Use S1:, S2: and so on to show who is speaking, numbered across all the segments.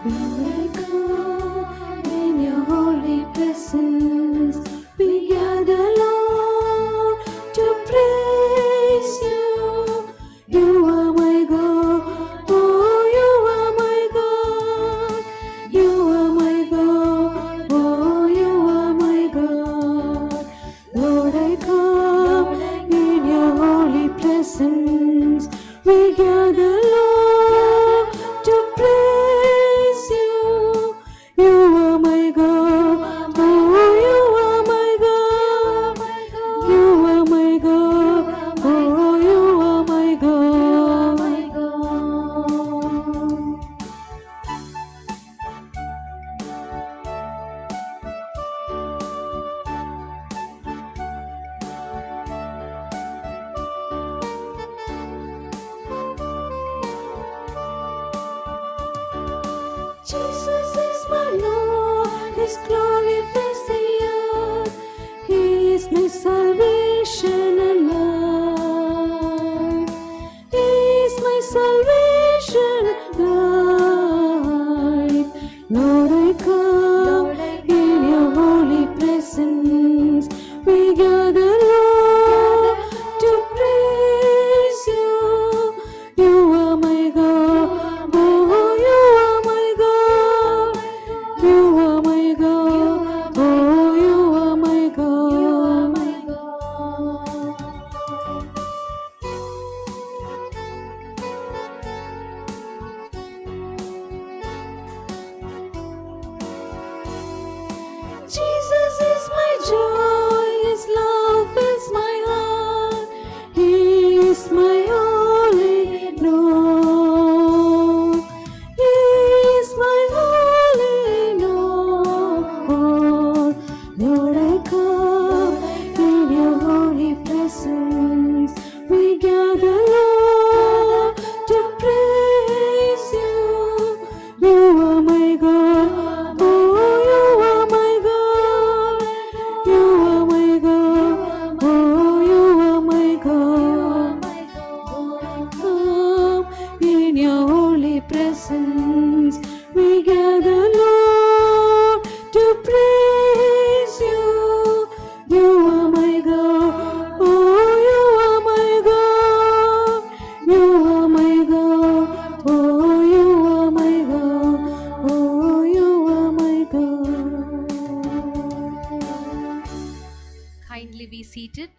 S1: When I come in your holy presence, we gather, Lord, to praise you. You are my God, oh, you are my God. You are my God, oh, you are my God. Lord, I come in your holy presence, we gather, Lord, to praise you. You are my God, oh, you are my God. You are my God, oh, you are my God. Jesus is my Lord, His glory fills the earth. He is my salvation and life. He is my salvation and life. Lord, I come in your holy presence. We gather, Lord, to praise you. You are my God, oh, you are my God. You are my God, oh, you are my God. Jesus is my joy, His love fills my heart. He is my only Lord. He is my only Lord. Lord, I come in your holy presence. We gather, Lord, to praise you. You are my God, oh, you are my God. You are my God, oh, you are my God. Come in your holy presence, we gather, Lord, to praise you. You are my God, oh, you are my God. You are my God, oh, you are my God, oh, you are my God.
S2: Kindly be seated.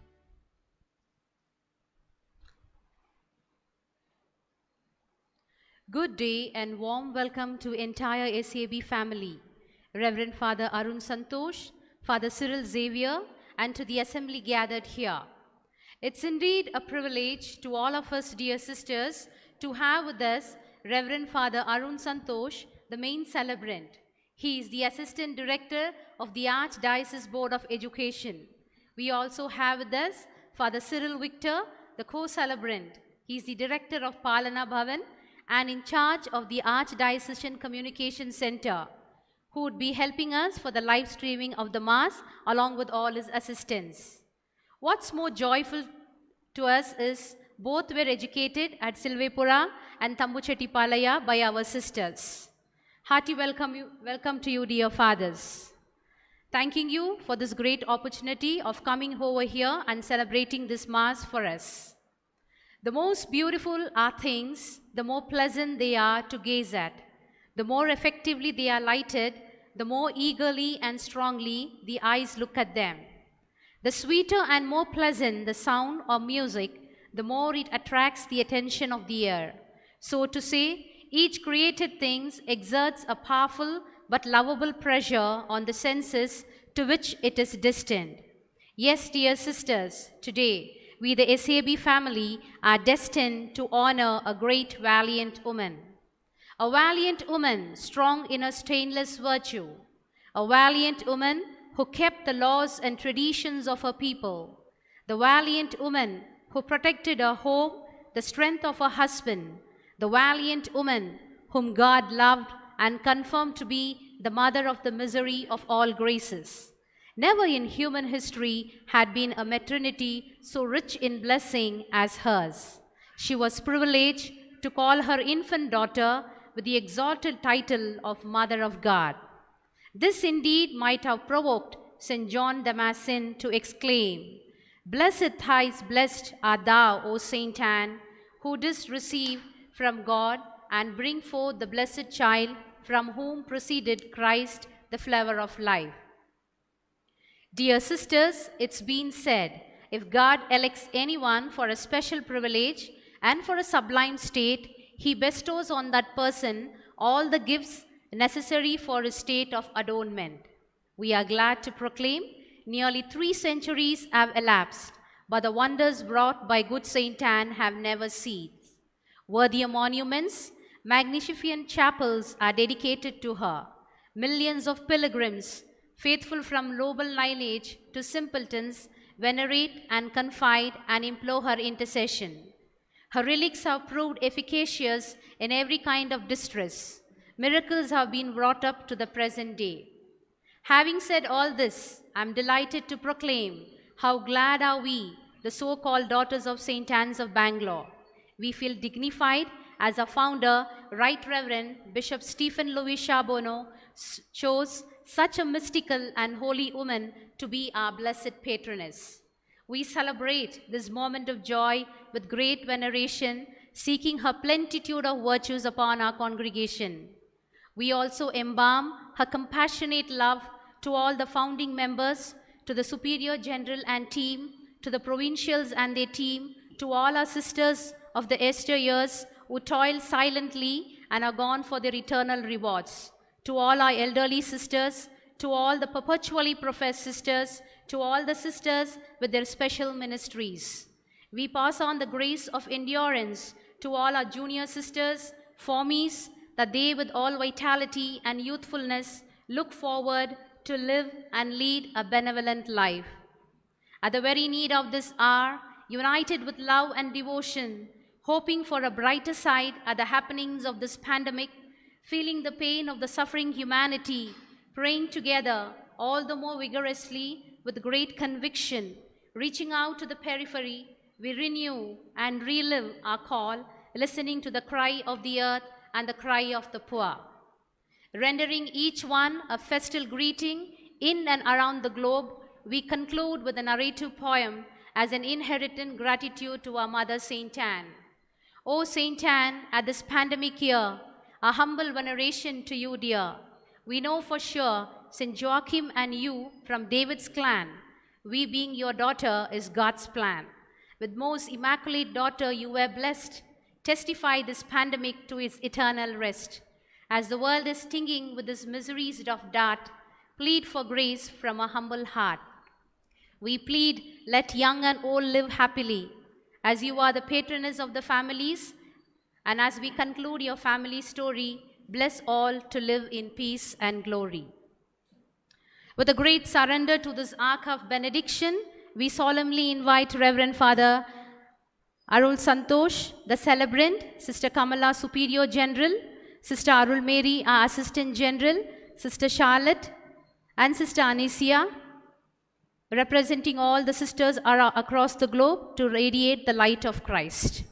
S2: Good day and warm welcome to entire SAB family, Reverend Father Arun Santosh, Father Cyril Xavier, and to the assembly gathered here. It's indeed a privilege to all of us, dear sisters, to have with us Reverend Father Arun Santosh, the main celebrant. He is the Assistant Director of the Archdiocese Board of Education. We also have with us Father Cyril Victor, the co-celebrant. He is the Director of Palana Bhavan and in charge of the Archdiocesan Communication Center, who would be helping us for the live streaming of the Mass along with all his assistants. What's more joyful to us is both were educated at Silvepura and Tambuchettipalaya by our sisters. Hearty welcome to you, dear fathers. Thanking you for this great opportunity of coming over here and celebrating this Mass for us. The most beautiful are things, the more pleasant they are to gaze at. The more effectively they are lighted, the more eagerly and strongly the eyes look at them. The sweeter and more pleasant the sound or music, the more it attracts the attention of the ear. So to say, each created thing exerts a powerful but lovable pressure on the senses to which it is destined. Yes, dear sisters, today we, the SAB family, are destined to honor a great valiant woman. A valiant woman, strong in her stainless virtue. A valiant woman who kept the laws and traditions of her people. The valiant woman who protected her home, the strength of her husband. The valiant woman whom God loved and confirmed to be the mother of the misery of all graces. Never in human history had been a maternity so rich in blessing as hers. She was privileged to call her infant daughter with the exalted title of Mother of God. This indeed might have provoked St. John Damascene to exclaim, "Blessed thrice blessed art thou, O Saint Anne, who didst receive from God and bring forth the blessed child from whom proceeded Christ, the flower of life." Dear sisters, it's been said, if God elects anyone for a special privilege and for a sublime state, he bestows on that person all the gifts necessary for a state of adornment. We are glad to proclaim nearly 3 centuries have elapsed, but the wonders wrought by good Saint Anne have never ceased. Worthy monuments, magnificent chapels are dedicated to her. Millions of pilgrims, faithful from noble lineage to simpletons, venerate and confide and implore her intercession. Her relics have proved efficacious in every kind of distress. Miracles have been brought up to the present day. Having said all this, I am delighted to proclaim how glad are we, the so-called daughters of St. Anne's of Bangalore. We feel dignified as our founder, Right Reverend Bishop Stephen Louis Charbonneau, chose such a mystical and holy woman to be our blessed patroness. We celebrate this moment of joy with great veneration, seeking her plenitude of virtues upon our congregation. We also embalm her compassionate love to all the founding members, to the Superior General and team, to the provincials and their team, to all our sisters of the Esther years who toil silently and are gone for their eternal rewards, to all our elderly sisters, to all the perpetually professed sisters, to all the sisters with their special ministries. We pass on the grace of endurance to all our junior sisters, formies, that they with all vitality and youthfulness look forward to live and lead a benevolent life. At the very need of this hour, united with love and devotion, hoping for a brighter side at the happenings of this pandemic, feeling the pain of the suffering humanity, praying together all the more vigorously with great conviction, reaching out to the periphery, we renew and relive our call, listening to the cry of the earth and the cry of the poor. Rendering each one a festal greeting in and around the globe, we conclude with a narrative poem as an inherent gratitude to our mother, Saint Anne. O Saint Anne, at this pandemic year, a humble veneration to you, dear. We know for sure St. Joachim and you from David's clan, we being your daughter is God's plan. With most immaculate daughter you were blessed, testify this pandemic to its eternal rest. As the world is stinging with its miseries of dart, plead for grace from a humble heart. We plead, let young and old live happily, as you are the patroness of the families, and as we conclude your family story, bless all to live in peace and glory. With a great surrender to this ark of benediction, we solemnly invite Reverend Father Arul Santosh, the celebrant, Sister Kamala, Superior General, Sister Arul Mary, our Assistant General, Sister Charlotte, and Sister Anicia, representing all the sisters across the globe to radiate the light of Christ.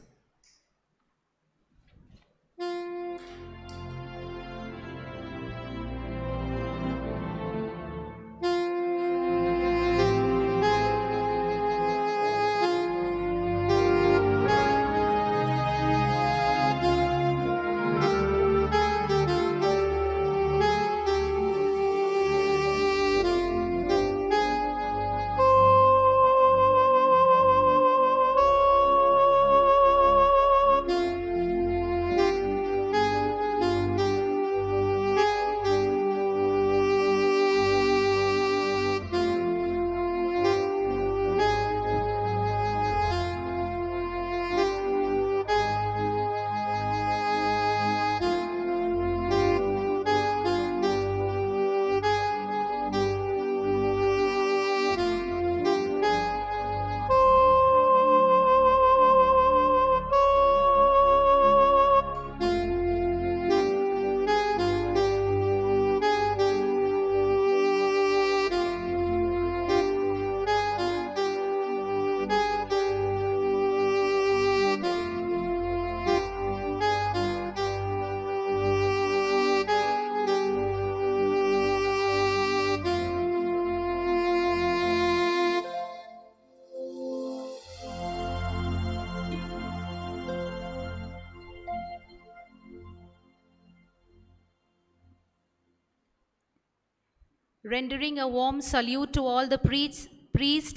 S2: Rendering a warm salute to all the priests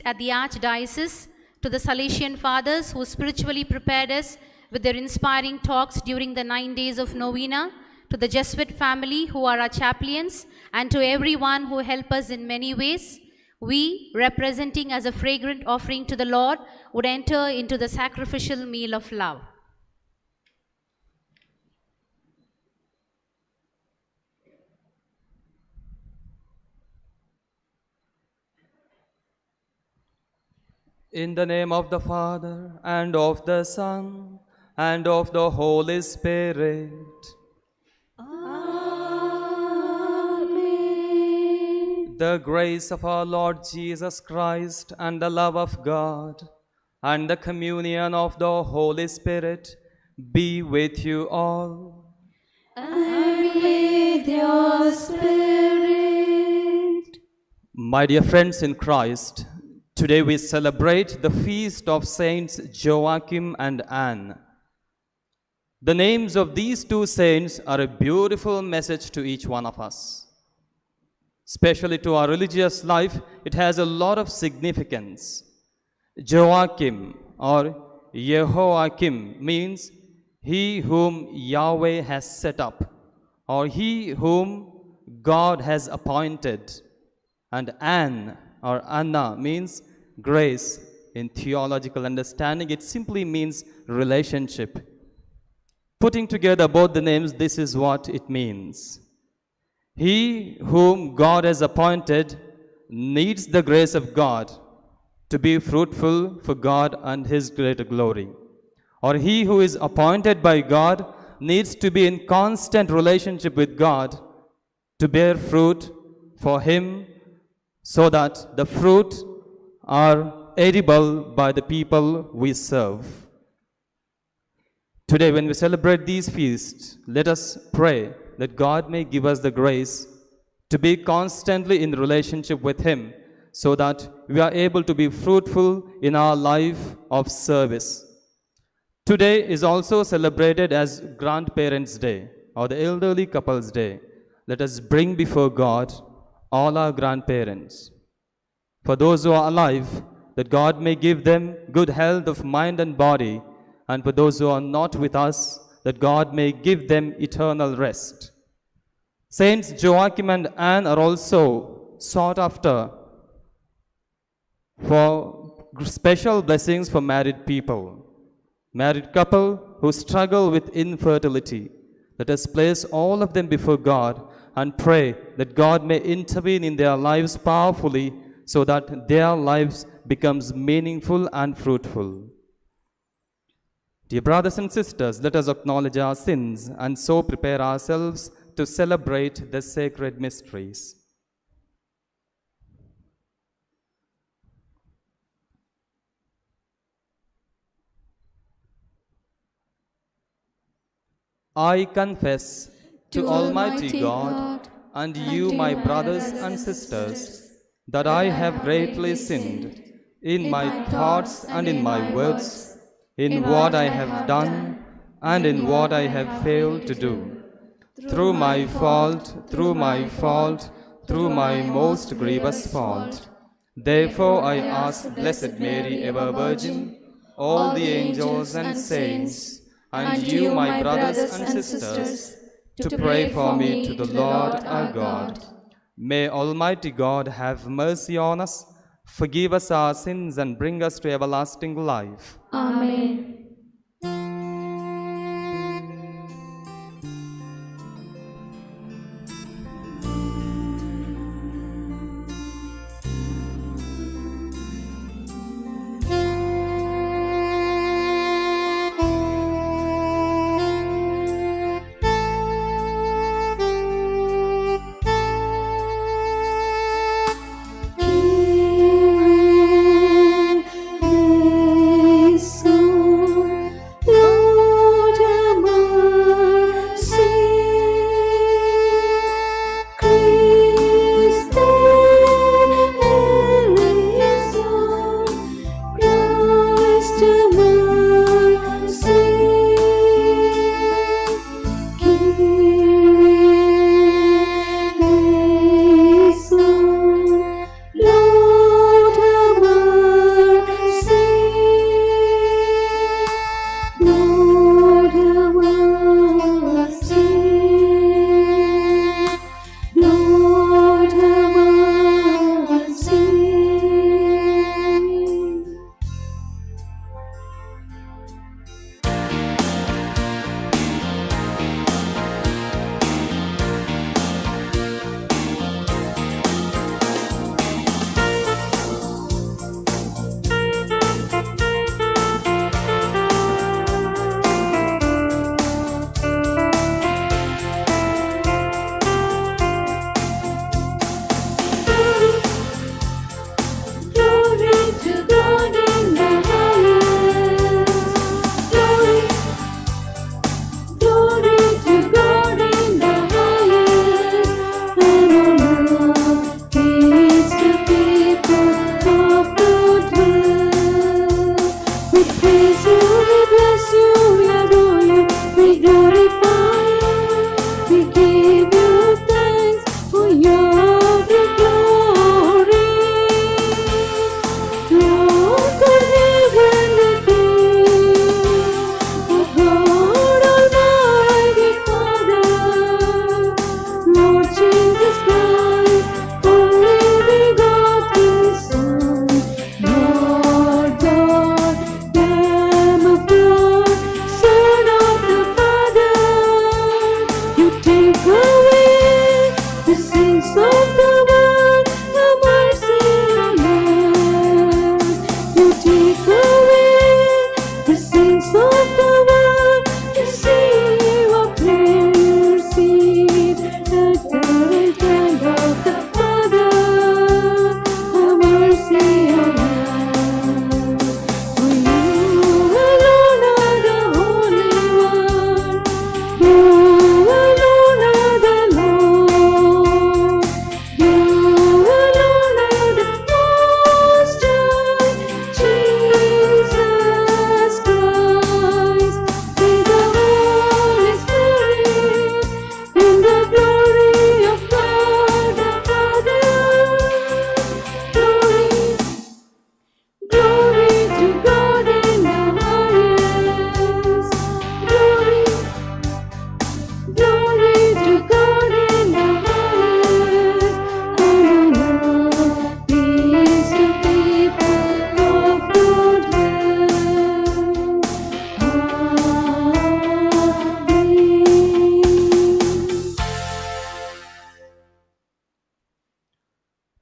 S2: at the Archdiocese, to the Salesian Fathers who spiritually prepared us with their inspiring talks during the 9 days of novena, to the Jesuit family who are our chaplains, and to everyone who help us in many ways, we, representing as a fragrant offering to the Lord, would enter into the sacrificial meal of love.
S3: In the name of the Father, and of the Son, and of the Holy Spirit.
S1: Amen.
S3: The grace of our Lord Jesus Christ, and the love of God, and the communion of the Holy Spirit be with you all.
S1: And with your spirit.
S3: My dear friends in Christ, today we celebrate the feast of Saints Joachim and Anne. The names of these two saints are a beautiful message to each one of us. Especially to our religious life, it has a lot of significance. Joachim or Yehoachim means he whom Yahweh has set up, or he whom God has appointed. And Anne or Anna means grace. In theological understanding, it simply means relationship. Putting together both the names, this is what it means. He whom God has appointed needs the grace of God to be fruitful for God and His greater glory. Or he who is appointed by God needs to be in constant relationship with God to bear fruit for Him, so that the fruit are edible by the people we serve. Today, when we celebrate these feasts, let us pray that God may give us the grace to be constantly in relationship with Him, so that we are able to be fruitful in our life of service. Today is also celebrated as Grandparents' Day, or the Elderly Couples' Day. Let us bring before God all our grandparents. For those who are alive, that God may give them good health of mind and body, and for those who are not with us, that God may give them eternal rest. Saints Joachim and Anne are also sought after for special blessings for married people. Married couple who struggle with infertility. Let us place all of them before God and pray that God may intervene in their lives powerfully, so that their lives becomes meaningful and fruitful. Dear brothers and sisters, let us acknowledge our sins and so prepare ourselves to celebrate the sacred mysteries. I confess to Almighty God and you, my brothers and sisters, that I have greatly sinned in my thoughts and in my words, in what I have done and in what I have failed to do. Through my fault, through my most grievous fault. Therefore I ask Blessed Mary, ever Virgin, all the angels and saints, and you, my brothers and sisters, to pray for me to the Lord our God. May Almighty God have mercy on us, forgive us our sins, and bring us to everlasting life.
S1: Amen. Lord, have mercy.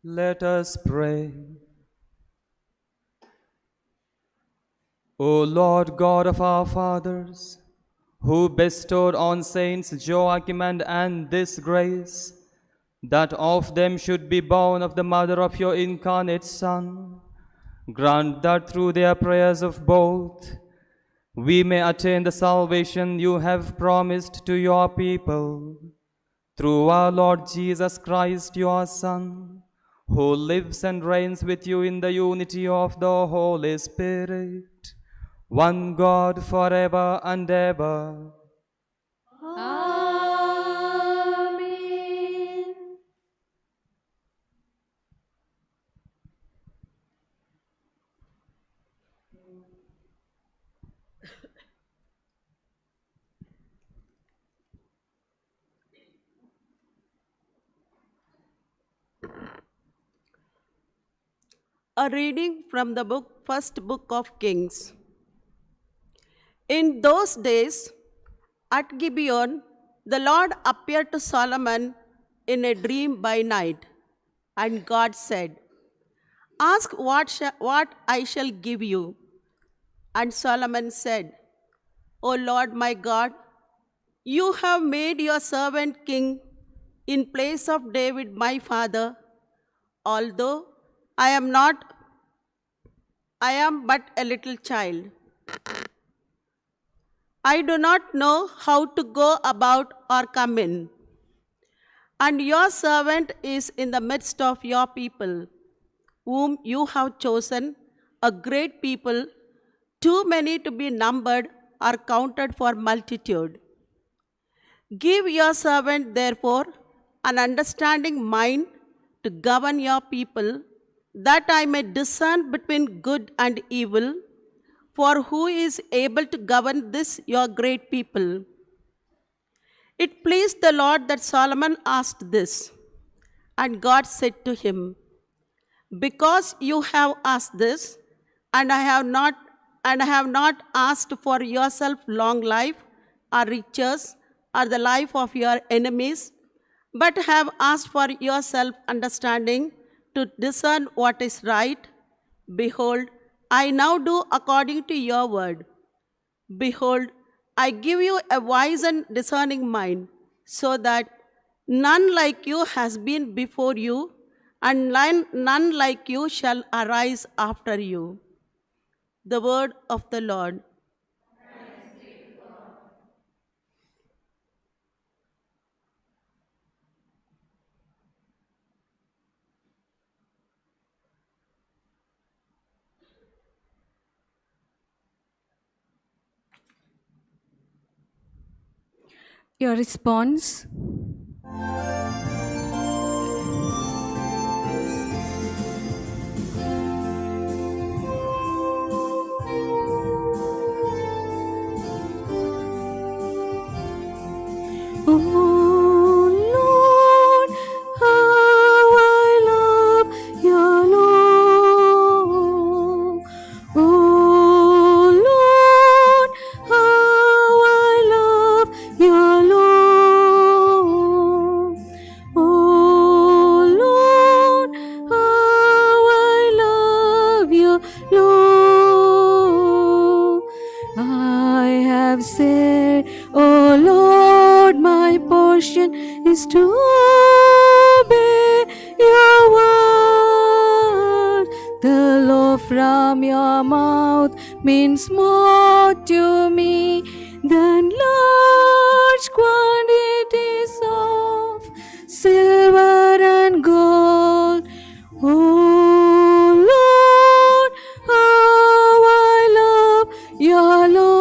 S3: Let us pray. O Lord God of our fathers, who bestowed on Saints Joachim and Anne this grace, that of them should be born of the mother of your incarnate Son, grant that through their prayers of both, we may attain the salvation you have promised to your people. Through our Lord Jesus Christ, your Son, who lives and reigns with you in the unity of the Holy Spirit, one God forever and ever.
S1: Amen.
S4: A reading from the first book of Kings. In those days, at Gibeon, the Lord appeared to Solomon in a dream by night, and God said, "Ask what I shall give you." And Solomon said, "O Lord my God, you have made your servant king in place of David my father, although I am but a little child. I do not know how to go about or come in. And your servant is in the midst of your people, whom you have chosen, a great people, too many to be numbered or counted for multitude. Give your servant, therefore, an understanding mind to govern your people, that I may discern between good and evil. For who is able to govern this your great people?" It pleased the Lord that Solomon asked this. And God said to him, "Because you have asked this, and I have not asked for yourself long life or riches or the life of your enemies, but have asked for yourself understanding to discern what is right, behold, I now do according to your word. Behold, I give you a wise and discerning mind, so that none like you has been before you, and none like you shall arise after you." The word of the Lord.
S1: Your response. Oh Lord, how I love your law. Oh Lord, how I love your law. Oh Lord, how I love your law. I have said, oh Lord, my portion is to obey your word. The law from your mouth means more to me than large quantities of silver and gold. Oh Lord, how I love your law.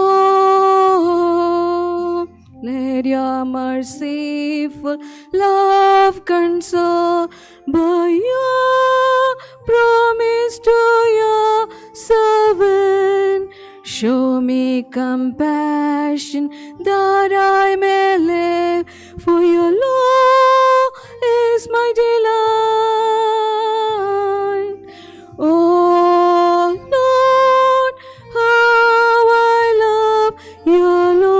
S1: Let your merciful love console by your promise to your servant. Show me compassion that I may live, for your law is my delight. Oh Lord, how I love your law.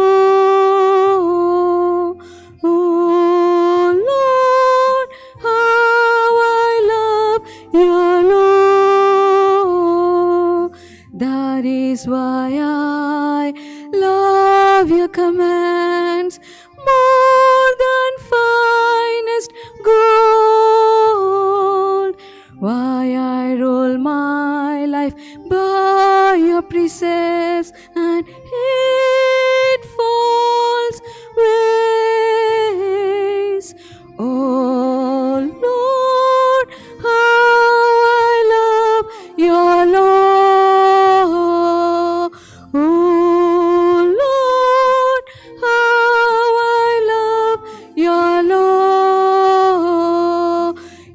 S1: Oh Lord, how I love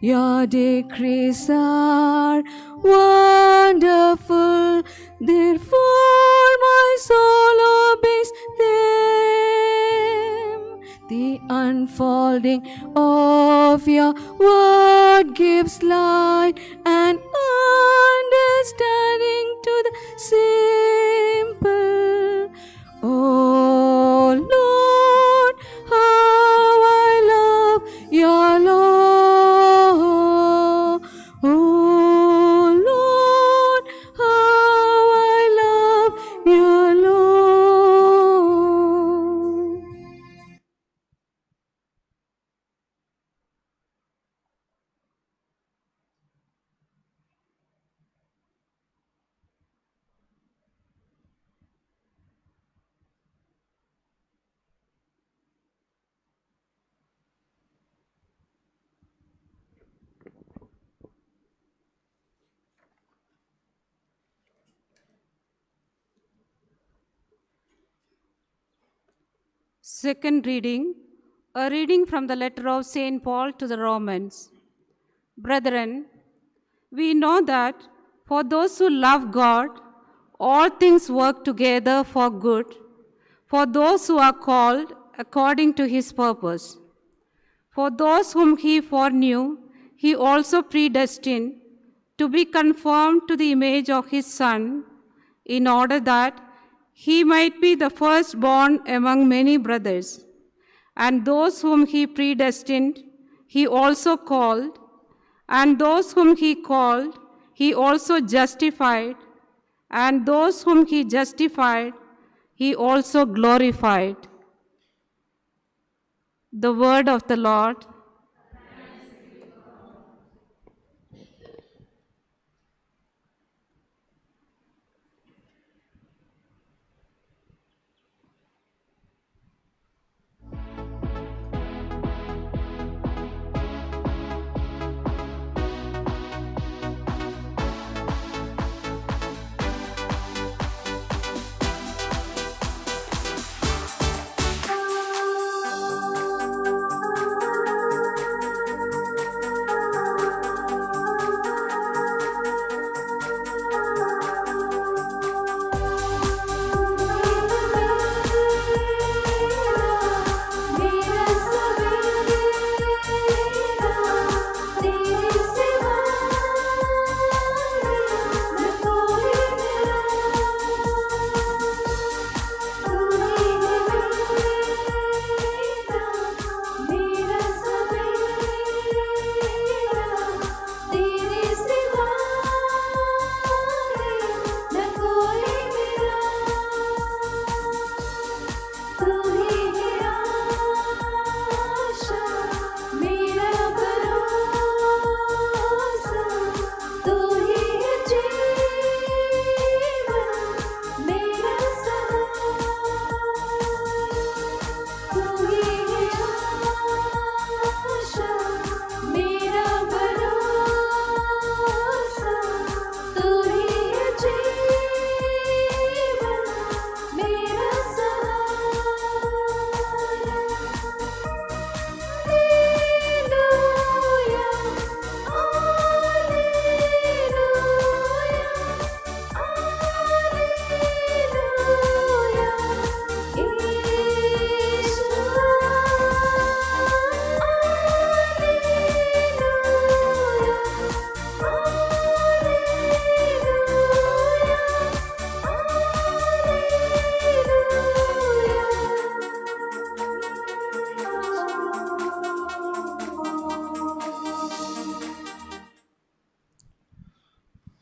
S1: Your decrees are wonderful, therefore my soul obeys them. The unfolding of your word gives light and understanding to the simple. Oh Lord, how I love your law. Oh Lord, how I love your law.
S5: Second reading, a reading from the letter of St. Paul to the Romans. Brethren, we know that for those who love God, all things work together for good, for those who are called according to his purpose. For those whom he foreknew, he also predestined to be conformed to the image of his Son, in order that he might be the firstborn among many brothers. And those whom he predestined, he also called, and those whom he called, he also justified, and those whom he justified, he also glorified. The word of the Lord.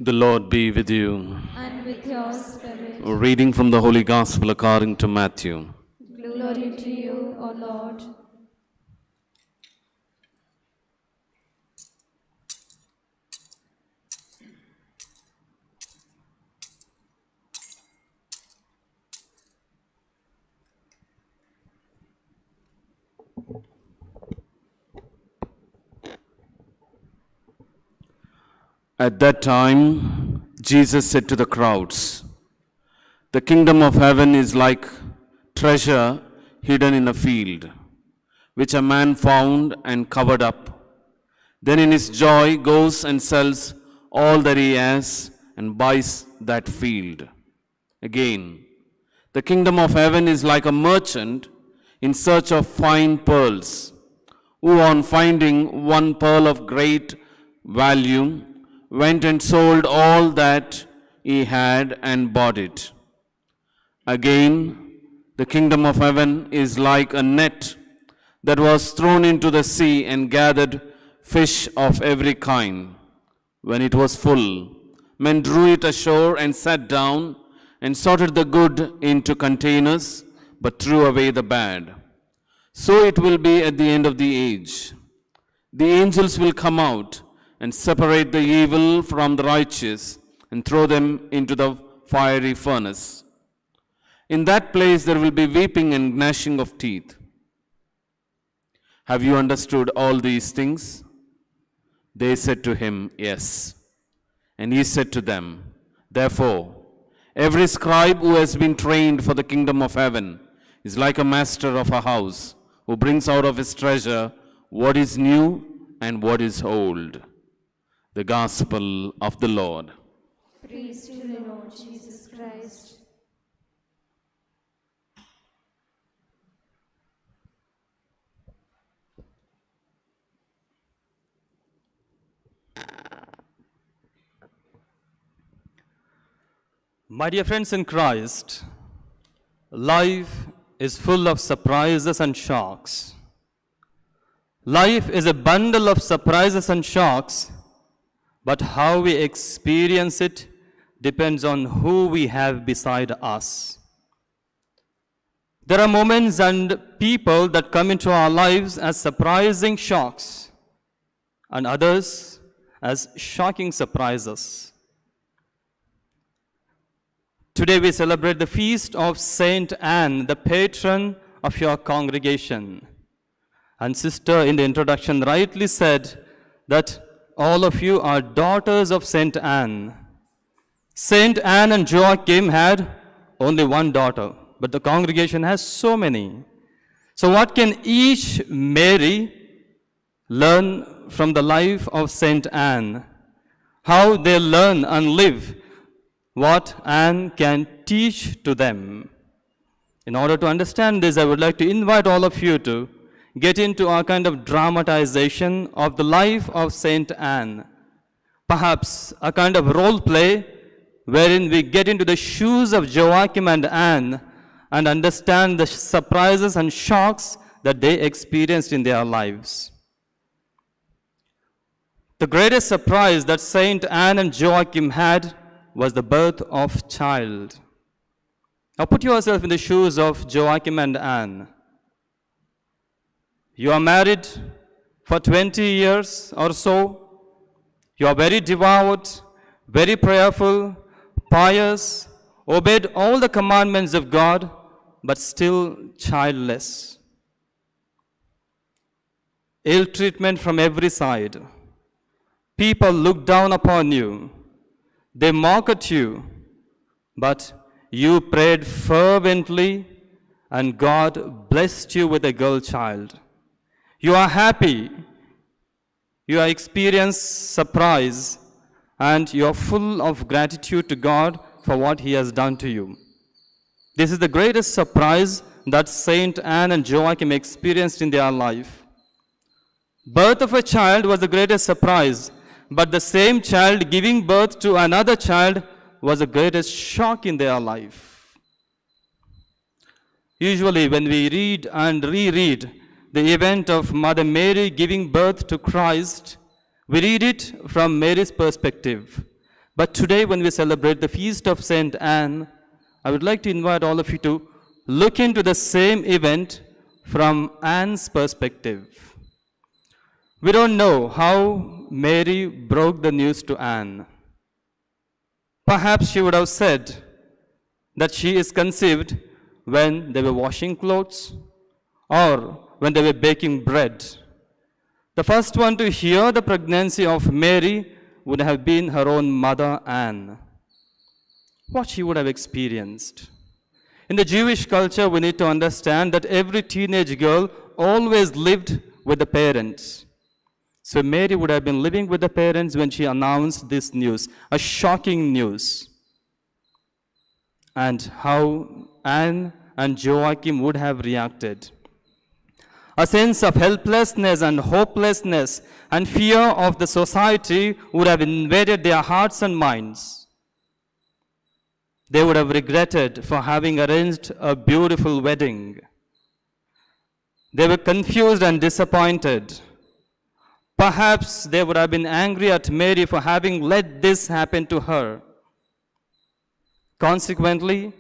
S6: The Lord be with you.
S1: And with your spirit.
S6: A reading from the Holy Gospel according to Matthew.
S1: Glory to you, O Lord.
S6: At that time, Jesus said to the crowds, "The kingdom of heaven is like treasure hidden in a field, which a man found and covered up. Then in his joy goes and sells all that he has and buys that field. Again, the kingdom of heaven is like a merchant in search of fine pearls, who on finding one pearl of great value, went and sold all that he had and bought it. Again, the kingdom of heaven is like a net that was thrown into the sea and gathered fish of every kind. When it was full, men drew it ashore and sat down and sorted the good into containers, but threw away the bad. So it will be at the end of the age. The angels will come out and separate the evil from the righteous and throw them into the fiery furnace. In that place there will be weeping and gnashing of teeth. Have you understood all these things? They said to him, Yes. And he said to them, Therefore, every scribe who has been trained for the kingdom of heaven is like a master of a house who brings out of his treasure what is new and what is old. The gospel of the Lord.
S1: Praise to the Lord Jesus Christ.
S3: My dear friends in Christ, life is full of surprises and shocks. Life is a bundle of surprises and shocks, but how we experience it depends on who we have beside us. There are moments and people that come into our lives as surprising shocks, and others as shocking surprises. Today we celebrate the feast of Saint Anne, the patron of your congregation. And sister in the introduction rightly said that all of you are daughters of Saint Anne. Saint Anne and Joachim had only one daughter, but the congregation has so many. So what can each Mary learn from the life of Saint Anne? How they learn and live what Anne can teach to them. In order to understand this, I would like to invite all of you to get into a kind of dramatization of the life of Saint Anne. Perhaps a kind of role play wherein we get into the shoes of Joachim and Anne and understand the surprises and shocks that they experienced in their lives. The greatest surprise that Saint Anne and Joachim had was the birth of child. Now put yourself in the shoes of Joachim and Anne. You are married for 20 years or so. You are very devout, very prayerful, pious, obeyed all the commandments of God, but still childless. Ill treatment from every side. People look down upon you. They mock at you, but you prayed fervently and God blessed you with a girl child. You are happy, you are experiencing surprise, and you are full of gratitude to God for what He has done to you. This is the greatest surprise that Saint Anne and Joachim experienced in their life. Birth of a child was the greatest surprise, but the same child giving birth to another child was the greatest shock in their life. Usually when we read and reread the event of Mother Mary giving birth to Christ, we read it from Mary's perspective. But today when we celebrate the feast of Saint Anne, I would like to invite all of you to look into the same event from Anne's perspective. We don't know how Mary broke the news to Anne. Perhaps she would have said that she is conceived when they were washing clothes or when they were baking bread. The first one to hear the pregnancy of Mary would have been her own mother Anne. What she would have experienced. In the Jewish culture, we need to understand that every teenage girl always lived with the parents. So Mary would have been living with the parents when she announced this news, a shocking news. And how Anne and Joachim would have reacted. A sense of helplessness and hopelessness and fear of the society would have invaded their hearts and minds. They would have regretted for having arranged a beautiful wedding. They were confused and disappointed. Perhaps they would have been angry at Mary for having let this happen to her. Consequently,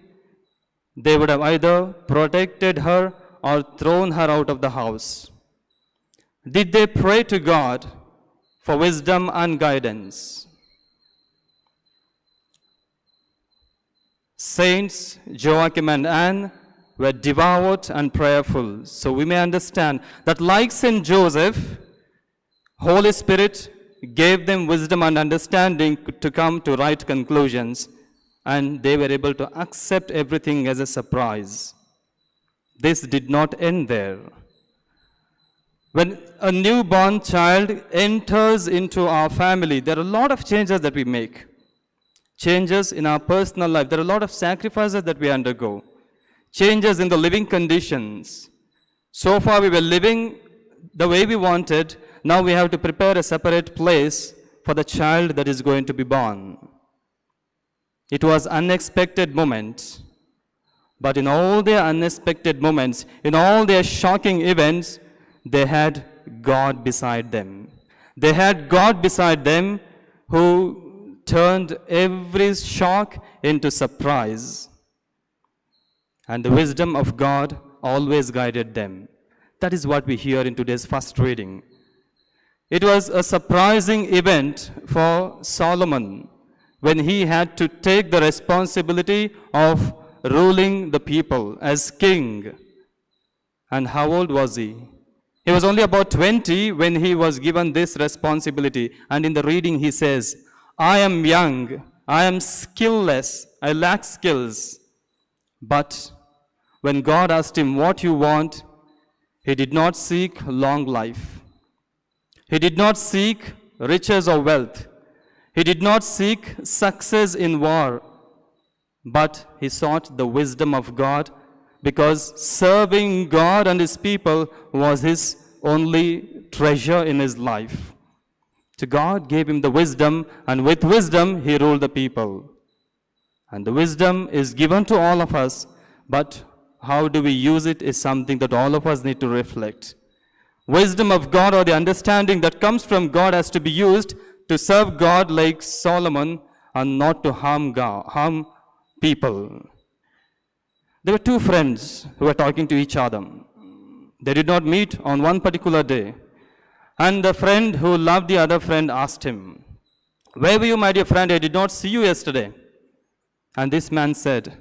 S3: they would have either protected her or thrown her out of the house. Did they pray to God for wisdom and guidance? Saints Joachim and Anne were devout and prayerful. So we may understand that, like Saint Joseph, Holy Spirit gave them wisdom and understanding to come to right conclusions, and they were able to accept everything as a surprise. This did not end there. When a newborn child enters into our family, there are a lot of changes that we make. Changes in our personal life. There are a lot of sacrifices that we undergo. Changes in the living conditions. So far we were living the way we wanted. Now we have to prepare a separate place for the child that is going to be born. It was unexpected moment. But in all their unexpected moments, in all their shocking events, they had God beside them. They had God beside them who turned every shock into surprise. And the wisdom of God always guided them. That is what we hear in today's first reading. It was a surprising event for Solomon when he had to take the responsibility of ruling the people as king. And how old was he? He was only about 20 when he was given this responsibility. And in the reading he says, I am young, I am skillless, I lack skills. But when God asked him, what you want, he did not seek long life. He did not seek riches or wealth. He did not seek success in war. But he sought the wisdom of God, because serving God and his people was his only treasure in his life. So God gave him the wisdom, and with wisdom he ruled the people. And the wisdom is given to all of us, but how do we use it is something that all of us need to reflect. Wisdom of God, or the understanding that comes from God, has to be used to serve God like Solomon, and not to harm people. There were two friends who were talking to each other. They did not meet on one particular day. And the friend who loved the other friend asked him, where were you, my dear friend? I did not see you yesterday. And this man said,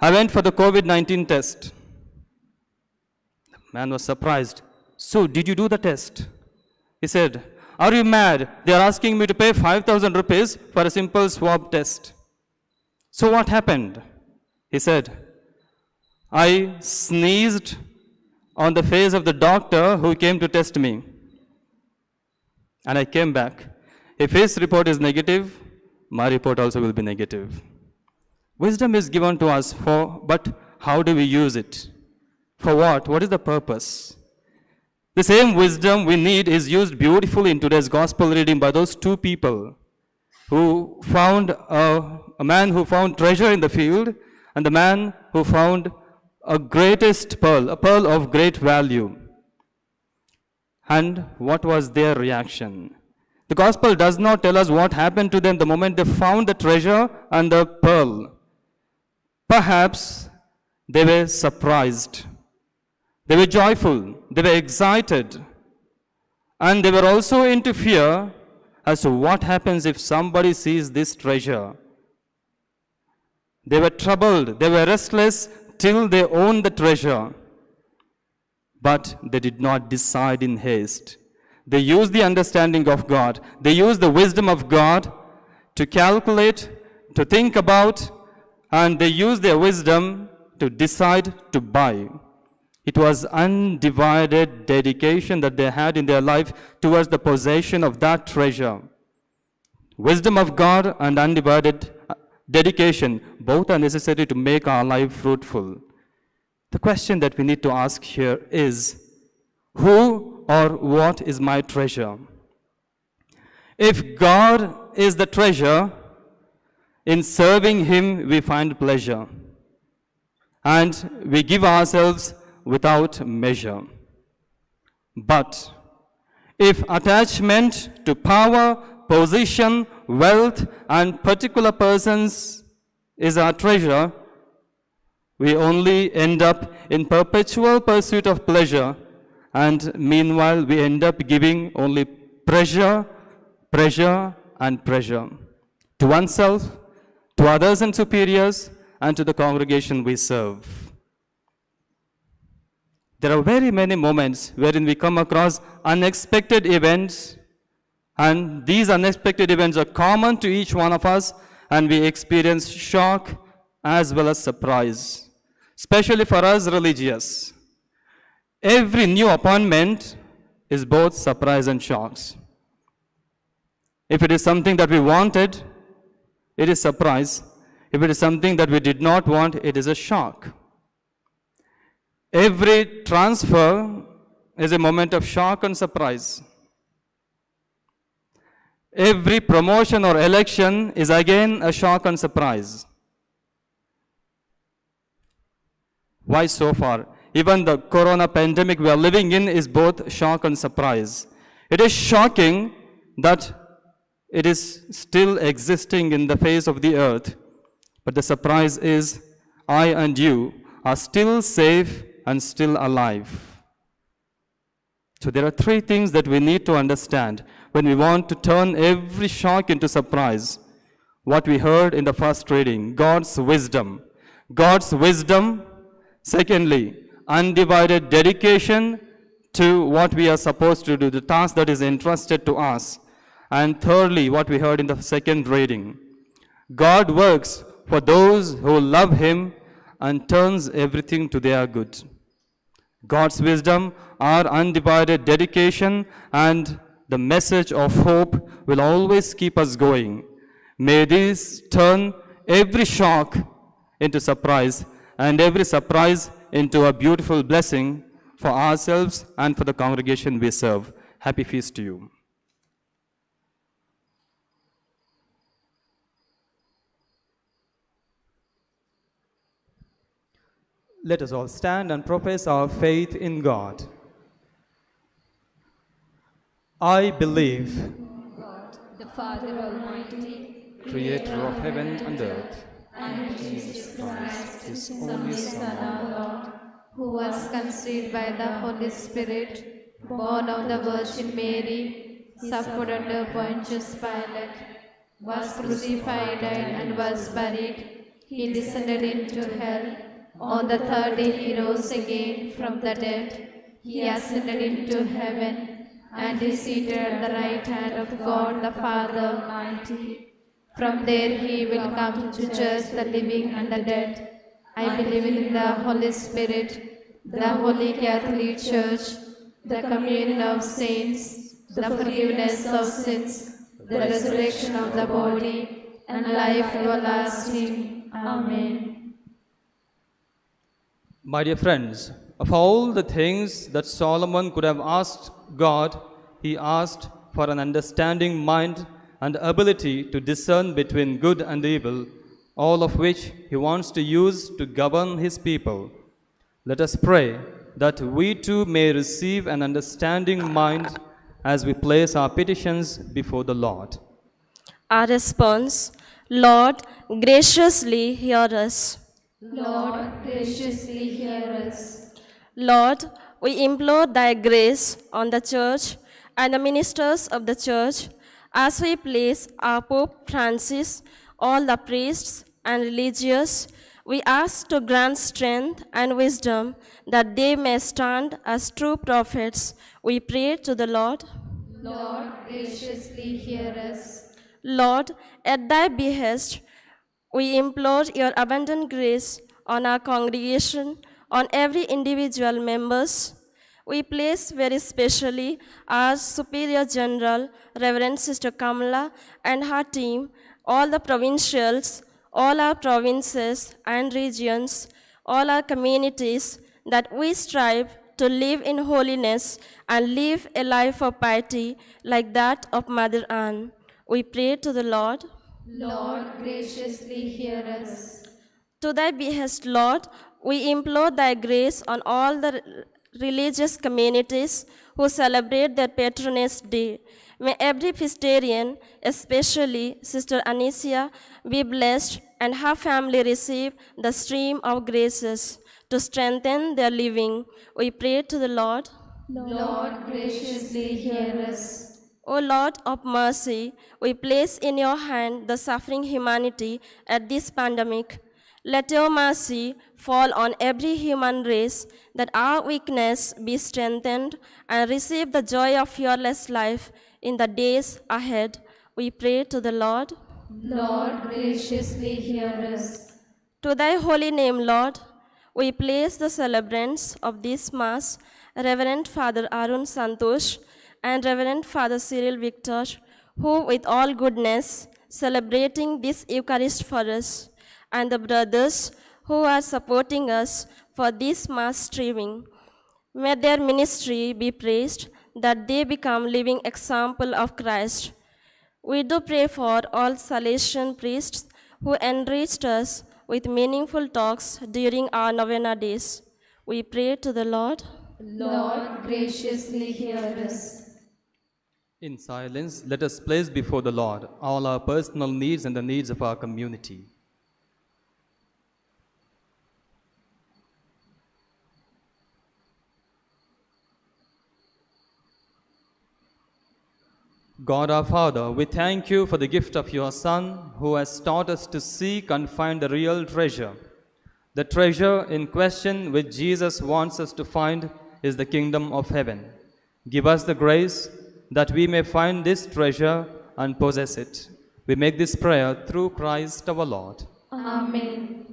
S3: I went for the COVID-19 test. The man was surprised. So, did you do the test? He said, are you mad? They are asking me to pay 5,000 rupees for a simple swab test. So what happened? He said, I sneezed on the face of the doctor who came to test me. And I came back. If his report is negative, my report also will be negative. Wisdom is given to us but how do we use it? For what? What is the purpose? The same wisdom we need is used beautifully in today's gospel reading by those two people who found a man who found treasure in the field, and the man who found a greatest pearl, a pearl of great value. And what was their reaction? The gospel does not tell us what happened to them the moment they found the treasure and the pearl. Perhaps they were surprised. They were joyful. They were excited. And they were also into fear as to what happens if somebody sees this treasure. They were troubled. They were restless till they owned the treasure. But they did not decide in haste. They used the understanding of God. They used the wisdom of God to calculate, to think about, and they used their wisdom to decide to buy. It was undivided dedication that they had in their life towards the possession of that treasure. Wisdom of God and undivided dedication, both are necessary to make our life fruitful. The question that we need to ask here is, who or what is my treasure? If God is the treasure, in serving Him we find pleasure, and we give ourselves without measure. But if attachment to power, position, wealth, and particular persons is our treasure, we only end up in perpetual pursuit of pleasure, and meanwhile we end up giving only pressure, and pressure to oneself, to others and superiors, and to the congregation we serve. There are very many moments wherein we come across unexpected events, and these unexpected events are common to each one of us, and we experience shock as well as surprise, especially for us religious. Every new appointment is both surprise and shocks. If it is something that we wanted, it is surprise. If it is something that we did not want, it is a shock. Every transfer is a moment of shock and surprise. Every promotion or election is again a shock and surprise. Why so far? Even the corona pandemic we are living in is both shock and surprise. It is shocking that it is still existing in the face of the earth, but the surprise is I and you are still safe and still alive. So there are three things that we need to understand when we want to turn every shock into surprise. What we heard in the first reading, God's wisdom. God's wisdom. Secondly, undivided dedication to what we are supposed to do, the task that is entrusted to us. And thirdly, what we heard in the second reading, God works for those who love Him and turns everything to their good. God's wisdom, our undivided dedication, and the message of hope will always keep us going. May this turn every shock into surprise, and every surprise into a beautiful blessing for ourselves and for the congregation we serve. Happy feast to you. Let us all stand and profess our faith in God. I believe,
S1: the Father Almighty,
S3: Creator of heaven and earth,
S1: and Jesus Christ, His only Son, our Lord, who was conceived by the Holy Spirit, born of the Virgin Mary, suffered under Pontius Pilate, was crucified, died, and was buried. He descended into hell. On the third day He rose again from the dead. He ascended into heaven, and is seated at the right hand of God the Father Almighty. From there He will come to judge the living and the dead. I believe in the Holy Spirit, the Holy Catholic Church, the communion of saints, the forgiveness of sins, the resurrection of the body, and life everlasting. Amen.
S3: My dear friends, of all the things that Solomon could have asked God, he asked for an understanding mind and ability to discern between good and evil, all of which he wants to use to govern his people. Let us pray that we too may receive an understanding mind as we place our petitions before the Lord.
S7: Our response, Lord, graciously hear us.
S1: Lord, graciously hear us.
S7: Lord, we implore thy grace on the church and the ministers of the church as we place our Pope Francis, all the priests and religious. We ask to grant strength and wisdom that they may stand as true prophets. We pray to the Lord.
S1: Lord, graciously hear us.
S7: Lord, at thy behest, we implore your abundant grace on our congregation, on every individual members. We place very specially our Superior General, Reverend Sister Kamala and her team, all the provincials, all our provinces and regions, all our communities, that we strive to live in holiness and live a life of piety like that of Mother Anne. We pray to the Lord.
S1: Lord, graciously hear us.
S7: To thy behest, Lord, we implore thy grace on all the religious communities who celebrate their patroness day. May every Festerian, especially Sister Anicia, be blessed and her family receive the stream of graces to strengthen their living. We pray to the Lord.
S1: Lord, graciously hear us.
S7: O Lord of mercy, we place in your hand the suffering humanity at this pandemic. Let your mercy fall on every human race, that our weakness be strengthened and receive the joy of fearless life in the days ahead. We pray to the Lord.
S1: Lord, graciously hear us.
S7: To thy holy name, Lord, we place the celebrants of this Mass, Reverend Father Arun Santosh and Reverend Father Cyril Victor, who with all goodness celebrating this Eucharist for us, and the brothers who are supporting us for this Mass streaming. May their ministry be praised, that they become living example of Christ. We do pray for all Salesian priests who enriched us with meaningful talks during our novena days. We pray to the Lord.
S1: Lord, graciously hear us.
S3: In silence, let us place before the Lord all our personal needs and the needs of our community. God our Father, we thank you for the gift of your Son, who has taught us to seek and find the real treasure. The treasure in question which Jesus wants us to find is the kingdom of heaven. Give us the grace that we may find this treasure and possess it. We make this prayer through Christ our Lord.
S1: Amen.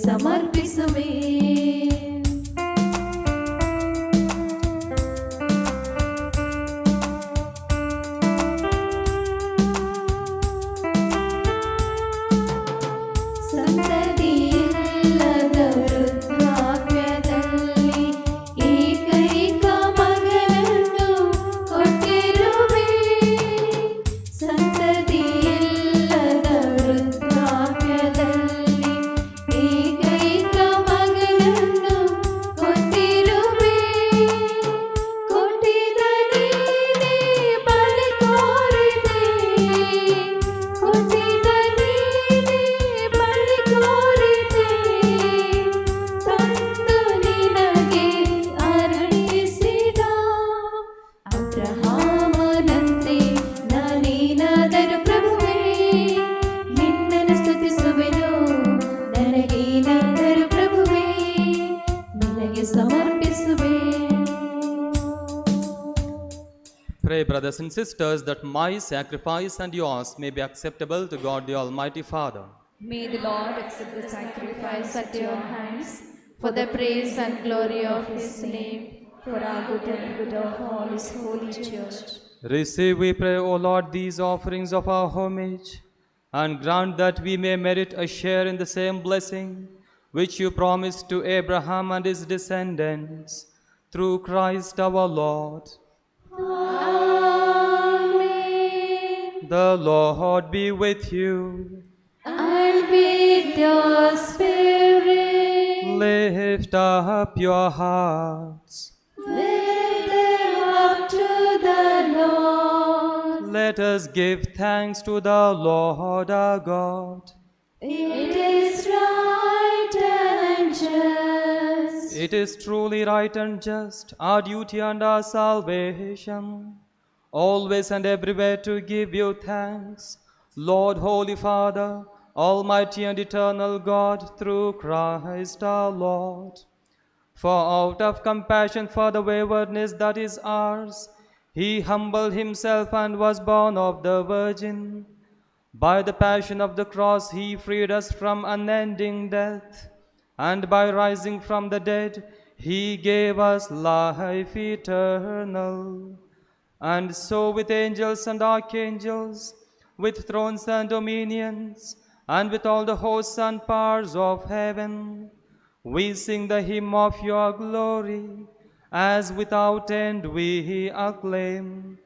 S1: ಸಮರ್ಪಿಸುವೆ. ಸಂತತಿಯಿಲ್ಲದ ವೃದ್ಧಾಪ್ಯದಲ್ಲಿ ಏಕೈಕ ಮಗನನ್ನು ಕೊಟ್ಟಿರುವೆ. ಸಂತತಿಯಿಲ್ಲದ ವೃದ್ಧಾಪ್ಯದಲ್ಲಿ ಏಕೈಕ ಮಗನನ್ನು ಕೊಟ್ಟಿರುವೆ. ಕೊಟ್ಟಿದ ನೀನೇ ಬಲಿ ಕೋರಿದೆ. ಕೊಟ್ಟಿದ ನೀನೇ ಬಲಿ ಕೋರಿದೆ. ತಂದು ನಿನಗೆ ಅರ್ಪಿಸಿದ ಅಬ್ರಹಾಮನಂತೆ ನಾನೇನಾದರೂ ಪ್ರಭುವೇ ನಿನ್ನನ್ನು ಸ್ತುತಿಸುವೆನು. ನನಗೇನಾದರೂ ಪ್ರಭುವೇ ನಿನಗೆ ಸಮರ್ಪಿಸುವೆ.
S3: Pray, brothers and sisters, that my sacrifice and yours may be acceptable to God the Almighty Father.
S1: May the Lord accept the sacrifice at your hands for the praise and glory of his name, for our good and good of all his holy church.
S3: Receive, we pray, O Lord, these offerings of our homage, and grant that we may merit a share in the same blessing which you promised to Abraham and his descendants, through Christ our Lord.
S1: Amen.
S3: The Lord be with you.
S1: And with your spirit,
S3: Lift up your hearts.
S1: lift them up to the Lord.
S3: Let us give thanks to the Lord our God.
S1: It is right and just.
S3: It is truly right and just, our duty and our salvation, always and everywhere to give you thanks, Lord, Holy Father, Almighty and eternal God, through Christ our Lord. For out of compassion for the waywardness that is ours, he humbled himself and was born of the Virgin. By the passion of the cross he freed us from unending death, and by rising from the dead he gave us life eternal. And so with angels and archangels, with thrones and dominions, and with all the hosts and powers of heaven, we sing the hymn of your glory, as without end we acclaim.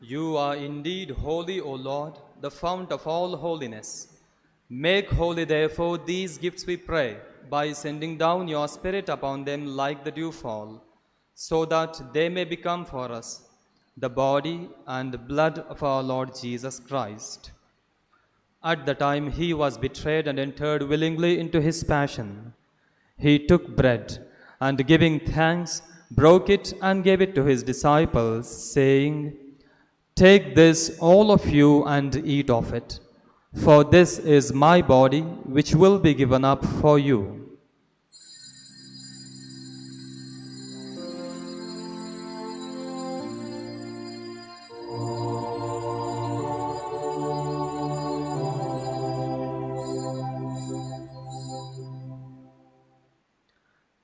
S3: You are indeed holy, O Lord, the fount of all holiness. Make holy, therefore, these gifts, we pray, by sending down your Spirit upon them like the dewfall, so that they may become for us the body and blood of our Lord Jesus Christ. At the time he was betrayed and entered willingly into his passion, he took bread, and giving thanks, broke it and gave it to his disciples, saying, "Take this, all of you, and eat of it, for this is my body, which will be given up for you."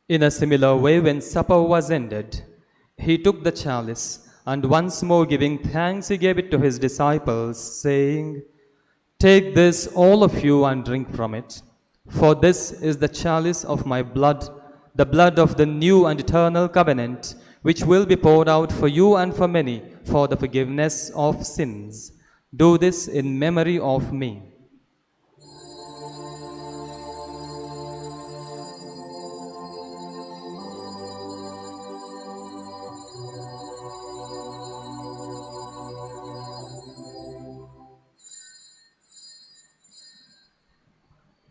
S3: In a similar way, when supper was ended, he took the chalice, and once more giving thanks, he gave it to his disciples, saying, "Take this, all of you, and drink from it, for this is the chalice of my blood, the blood of the new and eternal covenant, which will be poured out for you and for many for the forgiveness of sins. Do this in memory of me."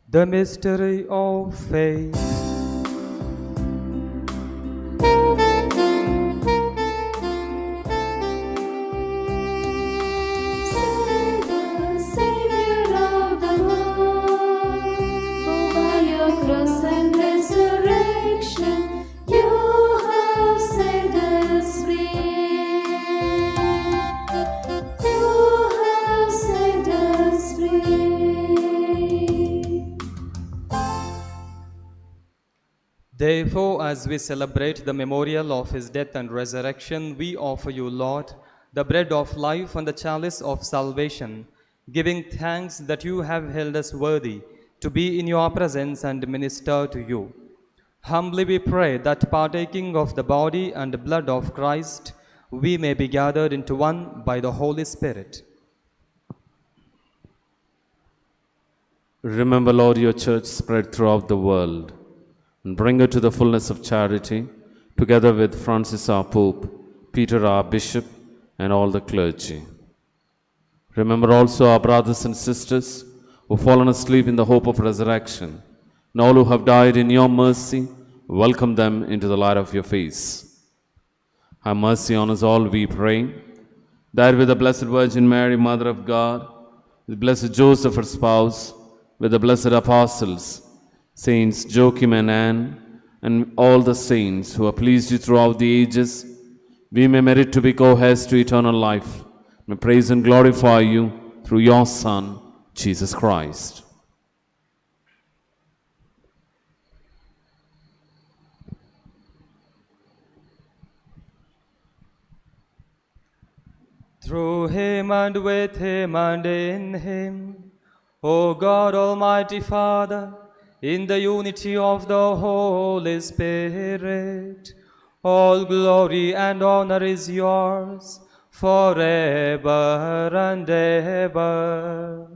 S3: The mystery of faith.
S1: Savior of the world, for by your cross and resurrection, you have set us free. You have set us free.
S3: Therefore, as we celebrate the memorial of his death and resurrection, we offer you, Lord, the bread of life and the chalice of salvation, giving thanks that you have held us worthy to be in your presence and minister to you. Humbly we pray that partaking of the body and blood of Christ, we may be gathered into one by the Holy Spirit.
S6: Remember, Lord, your church spread throughout the world, and bring her to the fullness of charity, together with Francis our Pope, Peter our Bishop, and all the clergy. Remember also our brothers and sisters who have fallen asleep in the hope of resurrection, and all who have died in your mercy, welcome them into the light of your face. Have mercy on us all, we pray, that with the Blessed Virgin Mary, Mother of God, with blessed Joseph, her spouse, with the blessed apostles, Saints Joachim and Anne, and all the saints who have pleased you throughout the ages, we may merit to be co-heirs to eternal life. May praise and glorify you through your Son, Jesus Christ.
S3: Through him and with him and in him, O God, Almighty Father, in the unity of the Holy Spirit, all glory and honor is yours forever and ever.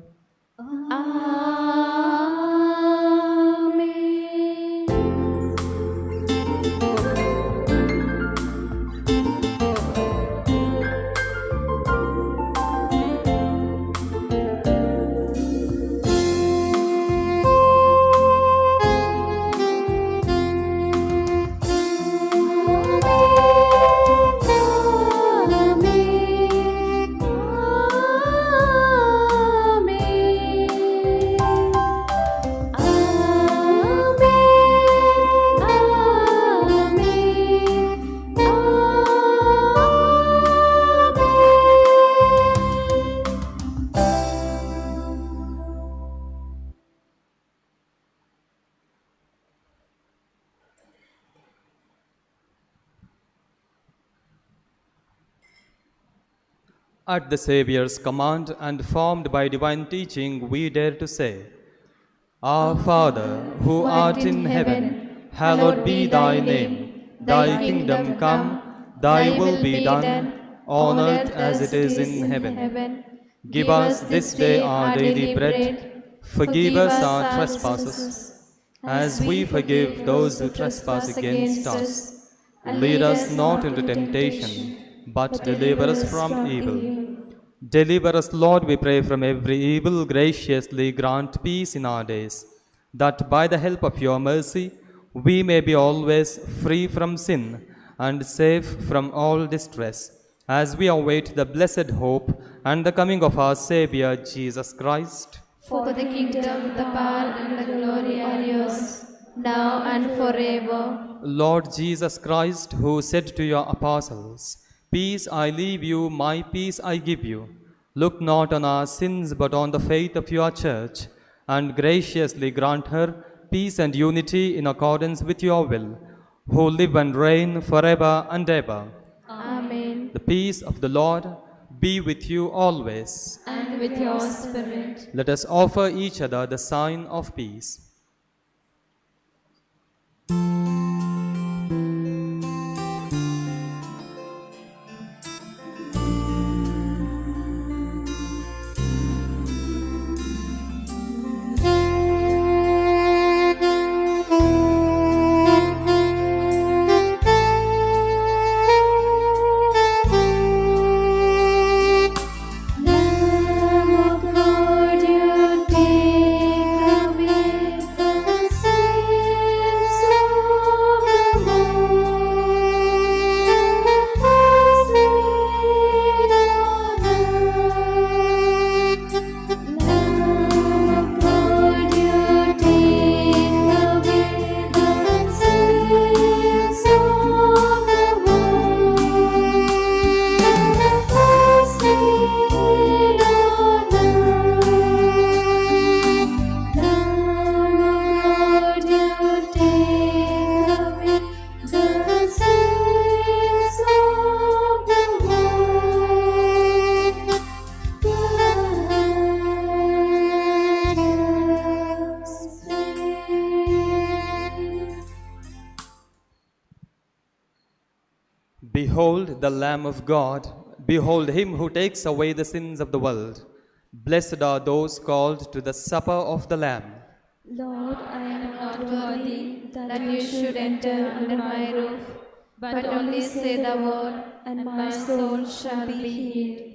S3: At the Saviour's command and formed by divine teaching, we dare to say, Our Father, who art in heaven, hallowed be thy name. Thy kingdom come, thy will be done, on earth as it is in heaven. Give us this day our daily bread. Forgive us our trespasses, as we forgive those who trespass against us. Lead us not into temptation, but deliver us from evil. Deliver us, Lord, we pray, from every evil. Graciously grant peace in our days, that by the help of your mercy we may be always free from sin and safe from all distress, as we await the blessed hope and the coming of our Saviour, Jesus Christ.
S1: For the kingdom, the power, and the glory are yours, now and forever.
S3: Lord Jesus Christ, who said to your apostles, Peace I leave you, my peace I give you. Look not on our sins, but on the faith of your church, and graciously grant her peace and unity in accordance with your will, who live and reign forever and ever.
S1: Amen.
S3: The peace of the Lord be with you always.
S1: And with your spirit.
S3: Let us offer each other the sign of peace.
S1: Lamb of God, you take away the sins of
S3: Behold the Lamb of God. Behold him who takes away the sins of the world. Blessed are those called to the supper of the Lamb.
S1: Lord, I am not worthy that you should enter under my roof, but only say the word, and my soul shall be healed.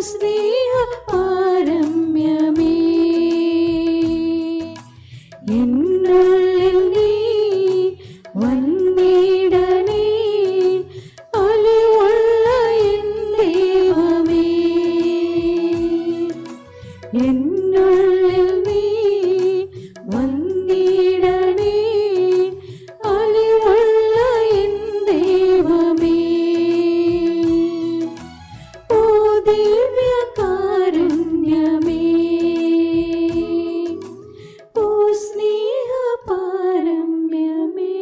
S1: സ്നേഹ പാരമ്യമേ എന്നുള്ളിൽ നീ വന്നിടണേ അലിവുള്ള N ദൈവമേ എന്നുള്ളിൽ നീ വന്നിടണേ അലിവുള്ള N ദൈവമേ ഓ ദിവ്യകാരുണ്യമേ ഓ സ്നേഹ പാരമ്യമേ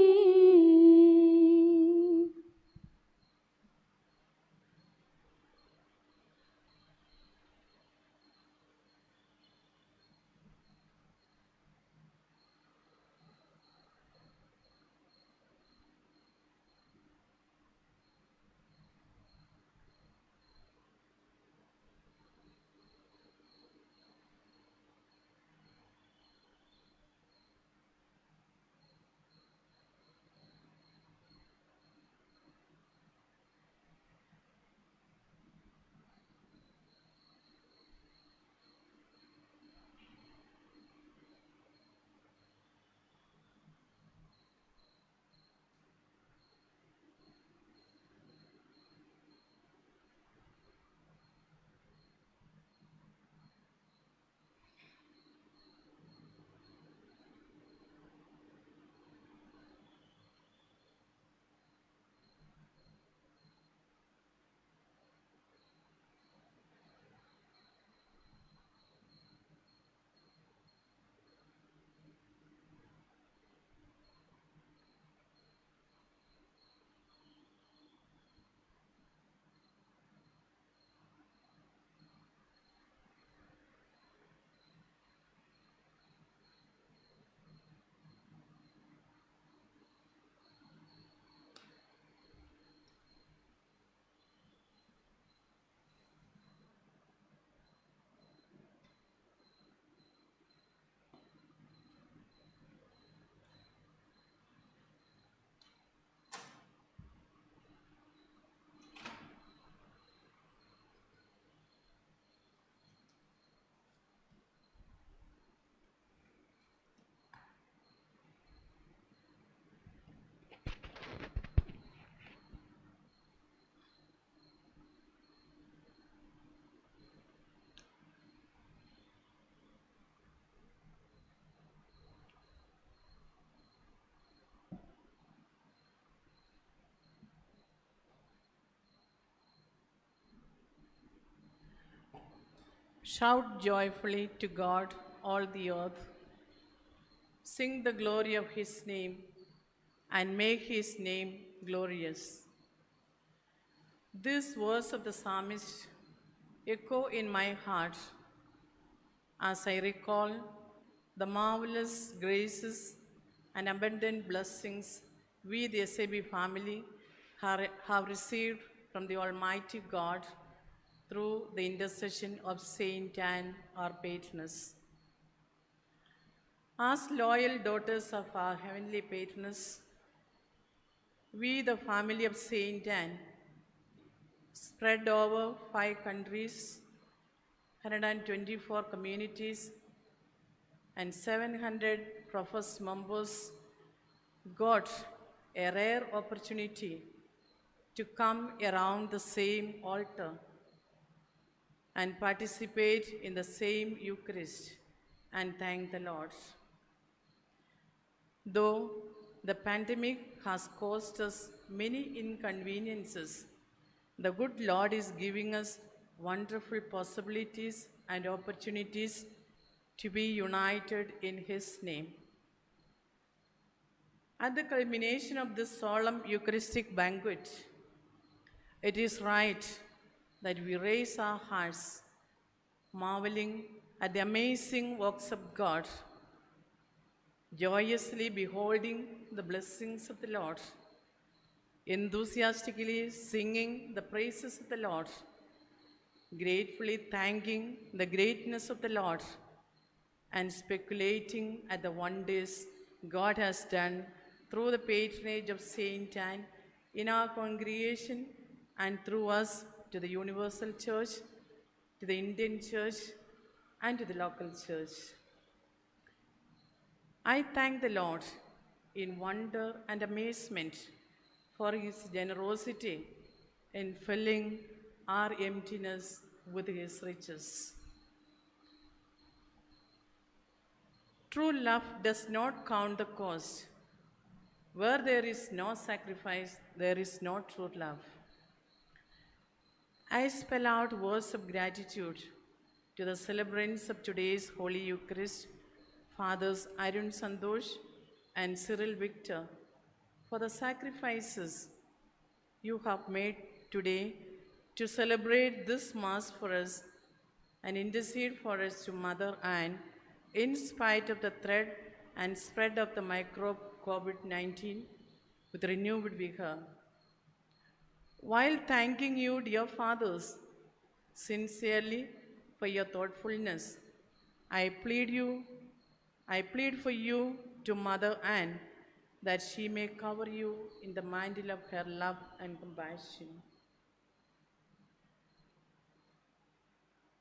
S8: Shout joyfully to God, all the earth. Sing the glory of his name and make his name glorious. This verse of the psalmist echo in my heart as I recall the marvelous graces and abundant blessings we, the SAB family, have received from the Almighty God through the intercession of Saint Anne, our patroness. As loyal daughters of our heavenly patroness, we, the family of Saint Anne, spread over 5 countries, 124 communities, and 700 professed members, got a rare opportunity to come around the same altar and participate in the same Eucharist and thank the Lord. Though the pandemic has caused us many inconveniences, the good Lord is giving us wonderful possibilities and opportunities to be united in His name. At the culmination of this solemn Eucharistic banquet, it is right that we raise our hearts, marveling at the amazing works of God, joyously beholding the blessings of the Lord, enthusiastically singing the praises of the Lord, gratefully thanking the greatness of the Lord, and speculating at the wonders God has done through the patronage of Saint Anne in our congregation and through us to the universal church, to the Indian church, and to the local church. I thank the Lord in wonder and amazement for his generosity in filling our emptiness with his riches. True love does not count the cost. Where there is no sacrifice, there is no true love. I spell out words of gratitude to the celebrants of today's Holy Eucharist, Fathers Arun Santosh and Cyril Victor, for the sacrifices you have made today to celebrate this Mass for us and intercede for us to Mother Anne in spite of the threat and spread of the microbe COVID-19 with renewed vigor. While thanking you, dear fathers, sincerely for your thoughtfulness, I plead for you to Mother Anne that she may cover you in the mantle of her love and compassion.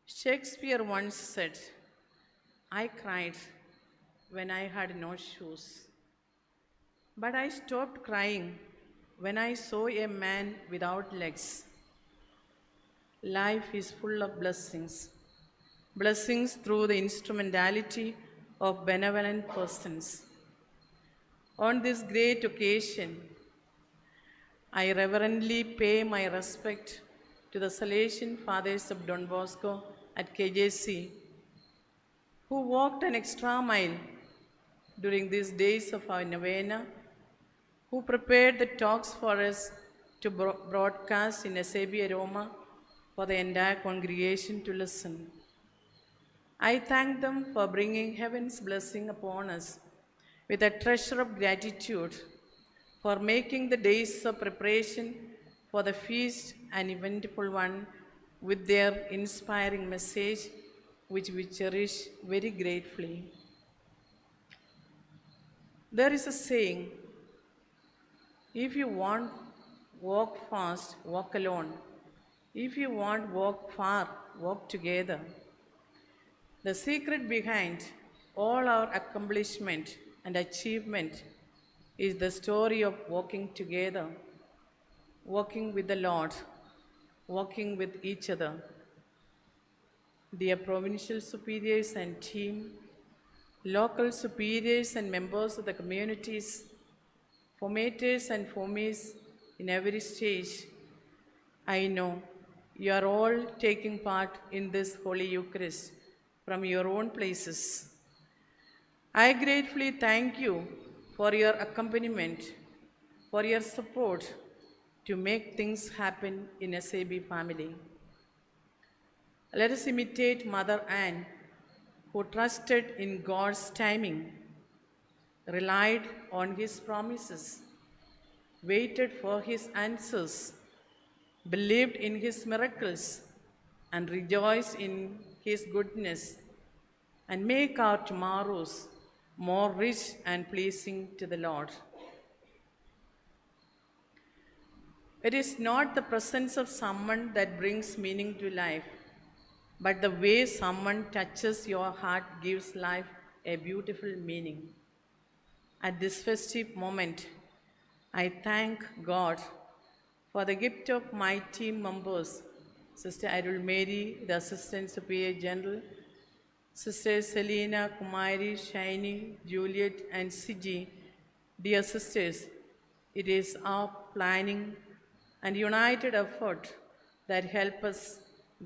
S8: Shakespeare once said, I cried when I had no shoes, but I stopped crying when I saw a man without legs. Life is full of blessings, blessings through the instrumentality of benevolent persons. On this great occasion, I reverently pay my respect to the Salesian Fathers of Don Bosco at KJC, who walked an extra mile during these days of our novena, who prepared the talks for us to broadcast in SAB Aroma for the entire congregation to listen. I thank them for bringing heaven's blessing upon us with a treasure of gratitude, for making the days of preparation for the feast an eventful one with their inspiring message, which we cherish very gratefully. There is a saying, if you want walk fast, walk alone. If you want walk far, walk together. The secret behind all our accomplishment and achievement is the story of walking together, walking with the Lord, walking with each other. Dear provincial superiors and team, local superiors and members of the communities, formators and formies in every stage, I know you are all taking part in this Holy Eucharist from your own places. I gratefully thank you for your accompaniment, for your support to make things happen in SAB family. Let us imitate Mother Anne, who trusted in God's timing, relied on his promises, waited for his answers, believed in his miracles, and rejoiced in his goodness, and make our tomorrows more rich and pleasing to the Lord. It is not the presence of someone that brings meaning to life, but the way someone touches your heart gives life a beautiful meaning. At this festive moment, I thank God for the gift of my team members, Sister Arul Mary, the Assistant Superior General, Sisters Selena, Kumari, Shiny, Juliet, and Siji. Dear sisters, it is our planning and united effort that help us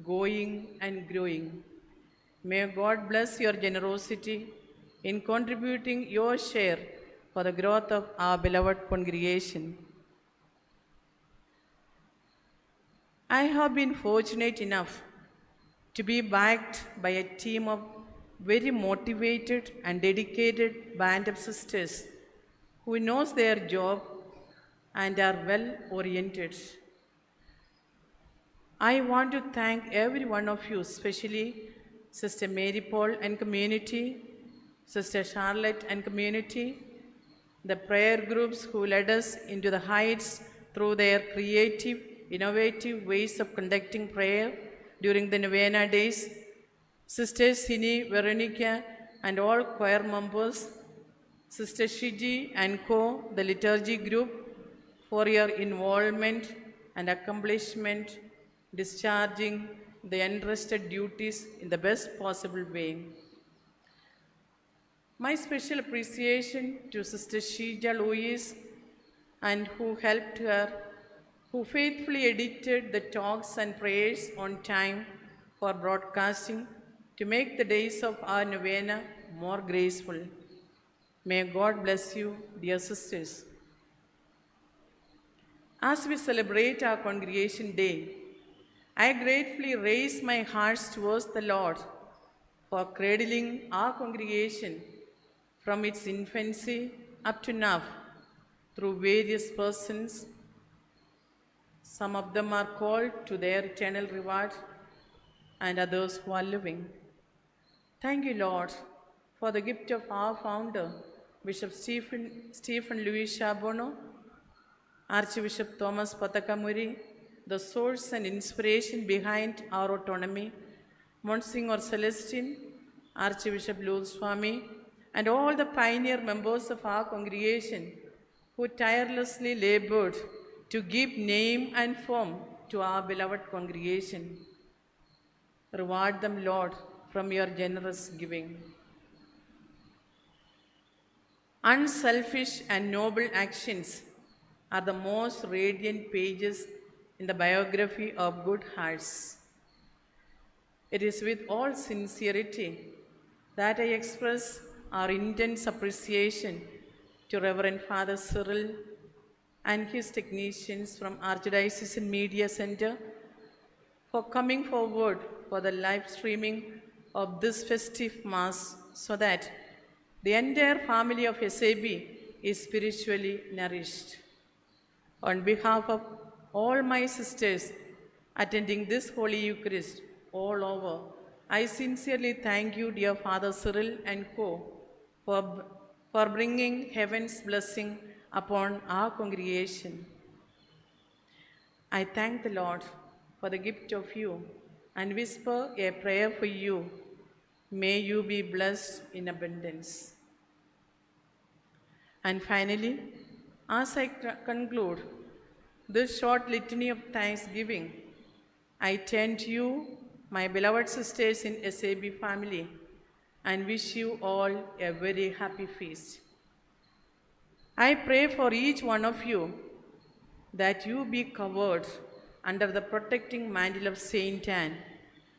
S8: going and growing. May God bless your generosity in contributing your share for the growth of our beloved congregation. I have been fortunate enough to be backed by a team of very motivated and dedicated band of sisters who knows their job and are well oriented. I want to thank every one of you, especially Sister Mary Paul and community, Sister Charlotte and community, the prayer groups who led us into the heights through their creative, innovative ways of conducting prayer during the novena days, Sister Sini, Veronica, and all choir members, Sister Shiji and Co., the liturgy group, for your involvement and accomplishment, discharging the entrusted duties in the best possible way. My special appreciation to Sister Shija Louise and who helped her, who faithfully edited the talks and prayers on time for broadcasting to make the days of our novena more graceful. May God bless you, dear sisters. As we celebrate our congregation day, I gratefully raise my hearts towards the Lord for cradling our congregation from its infancy up to now through various persons. Some of them are called to their eternal reward and others who are living. Thank you, Lord, for the gift of our founder, Bishop Stephen Louis Chabono, Archbishop Thomas Patakamuri, the source and inspiration behind our autonomy, Monsignor Celestine, Archbishop Luz Swami, and all the pioneer members of our congregation who tirelessly labored to give name and form to our beloved congregation. Reward them, Lord, from your generous giving. Unselfish and noble actions are the most radiant pages in the biography of good hearts. It is with all sincerity that I express our intense appreciation to Reverend Father Cyril and his technicians from Archdiocesan Media Center for coming forward for the live streaming of this festive Mass so that the entire family of SAB is spiritually nourished. On behalf of all my sisters attending this Holy Eucharist all over, I sincerely thank you, dear Father Cyril and Co., for bringing heaven's blessing upon our congregation. I thank the Lord for the gift of you and whisper a prayer for you. May you be blessed in abundance. And finally, as I conclude this short litany of thanksgiving, I turn to you, my beloved sisters in SAB family, and wish you all a very happy feast. I pray for each one of you that you be covered under the protecting mantle of Saint Anne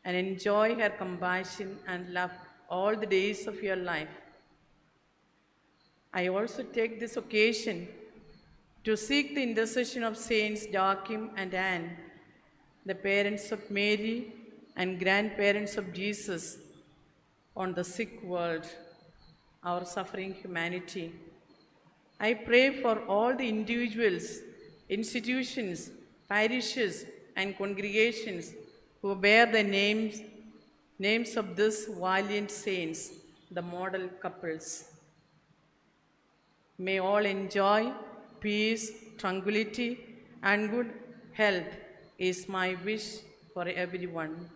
S8: and enjoy her compassion and love all the days of your life. I also take this occasion to seek the intercession of Saints Joachim and Anne, the parents of Mary and grandparents of Jesus, on the sick world, our suffering humanity. I pray for all the individuals, institutions, parishes, and congregations who bear the names of these valiant saints, the model couples. May all enjoy peace, tranquility, and good health is my wish for everyone.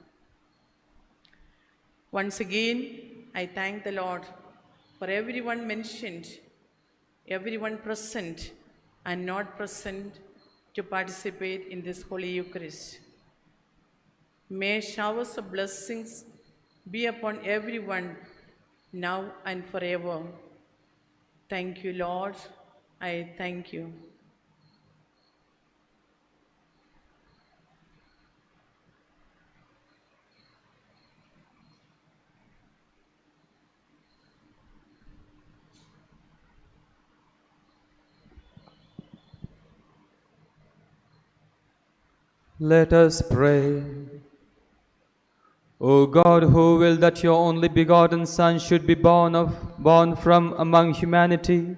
S8: Once again, I thank the Lord for everyone mentioned, everyone present and not present to participate in this Holy Eucharist. May showers of blessings be upon everyone now and forever. Thank you, Lord. I thank you.
S3: Let us pray. O God, who will that your only begotten Son should be born from among humanity,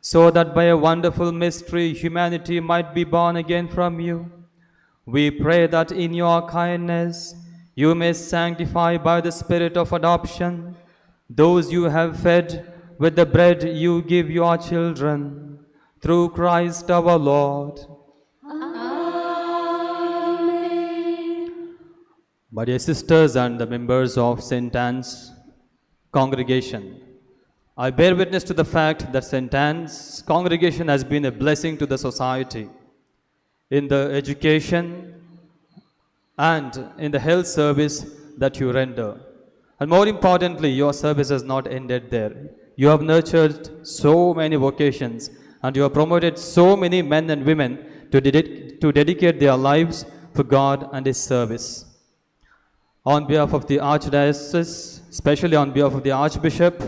S3: so that by a wonderful mystery humanity might be born again from you, we pray that in your kindness you may sanctify by the Spirit of adoption those you have fed with the bread you give your children, through Christ our Lord. My dear sisters and the members of St. Anne's congregation, I bear witness to the fact that St. Anne's congregation has been a blessing to the society in the education and in the health service that you render. And more importantly, your service has not ended there. You have nurtured so many vocations and you have promoted so many men and women to dedicate their lives for God and His service. On behalf of the Archdiocese, especially on behalf of the Archbishop,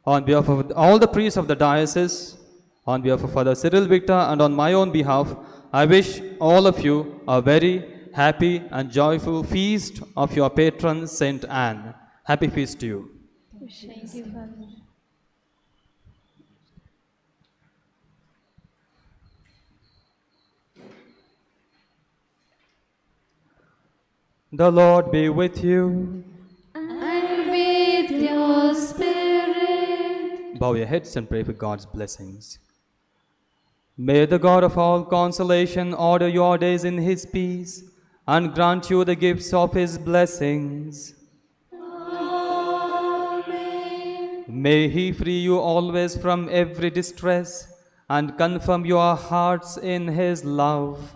S3: on behalf of all the priests of the diocese, on behalf of Father Cyril Victor, and on my own behalf, I wish all of you a very happy and joyful feast of your patron, Saint Anne. Happy feast to you. The Lord be with you.
S1: And with your spirit.
S3: Bow your heads and pray for God's blessings. May the God of all consolation order your days in His peace and grant you the gifts of His blessings.
S1: Amen.
S3: May He free you always from every distress and confirm your hearts in His love,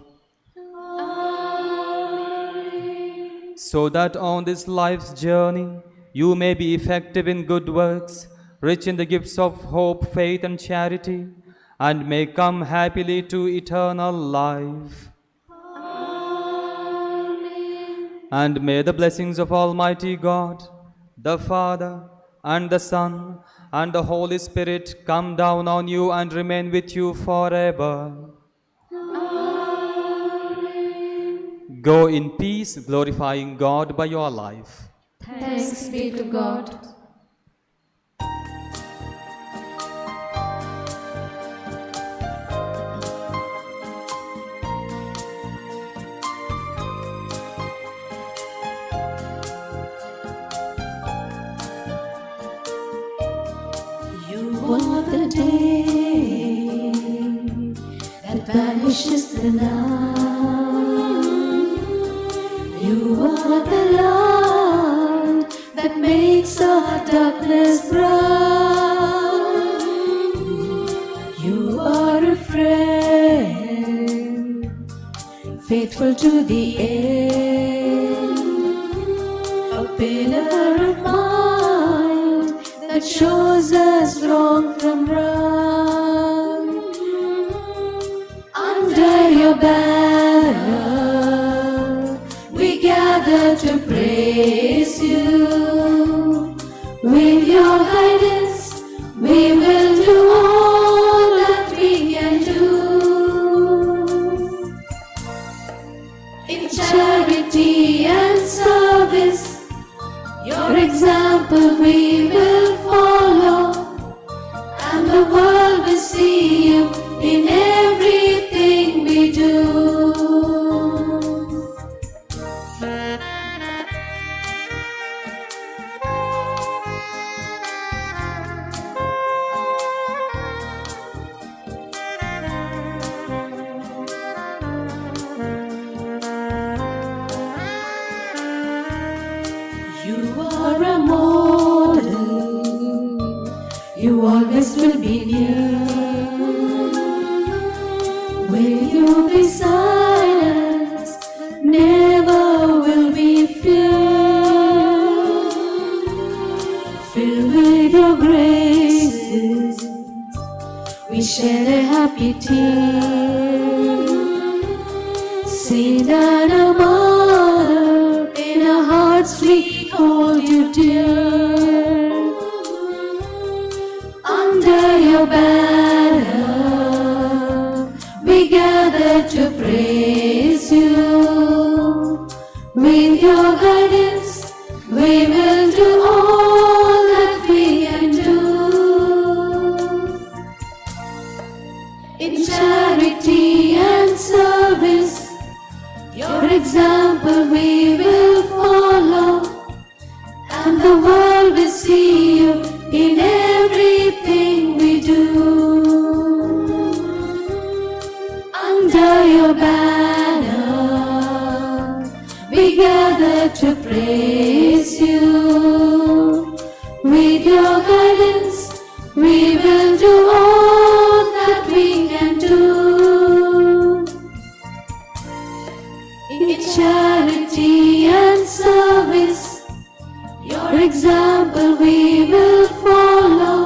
S3: so that on this life's journey you may be effective in good works, rich in the gifts of hope, faith, and charity, and may come happily to eternal life. And may the blessings of Almighty God, the Father, and the Son, and the Holy Spirit come down on you and remain with you forever. Go in peace, glorifying God by your life.
S1: Thanks be to God. You are the day that banishes the night. You are the light that makes our darkness bright. You are a friend, faithful to the end, a pillar of mind that shows us wrong from right. Under your banner we gather to praise you. With your guidance we will do all that we can do. In charity and service, your example we will follow, and the world will see you in everything we do. You are a model, you always will be near. Will you beside us? Never will we fear. Filled with your graces, we shed a happy tear. Saint Anna Mother, in our hearts we hold you dear. Under your banner we gather to praise you. With your guidance we will do all that we can do. In charity and service, your example we will follow, and the world will see you in everything we do. Under your banner we gather to praise you. With your guidance, we will do all that we can do. In charity and service, your example we will follow,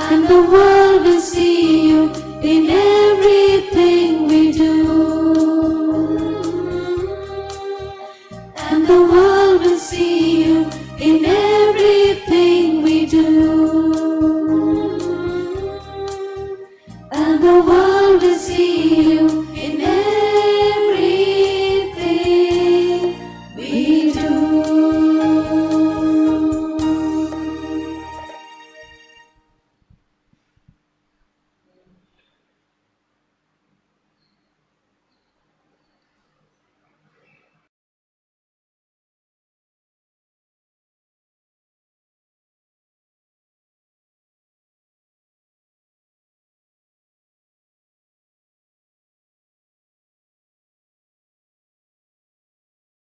S1: and the world will see you in everything we do. And the world will see you in everything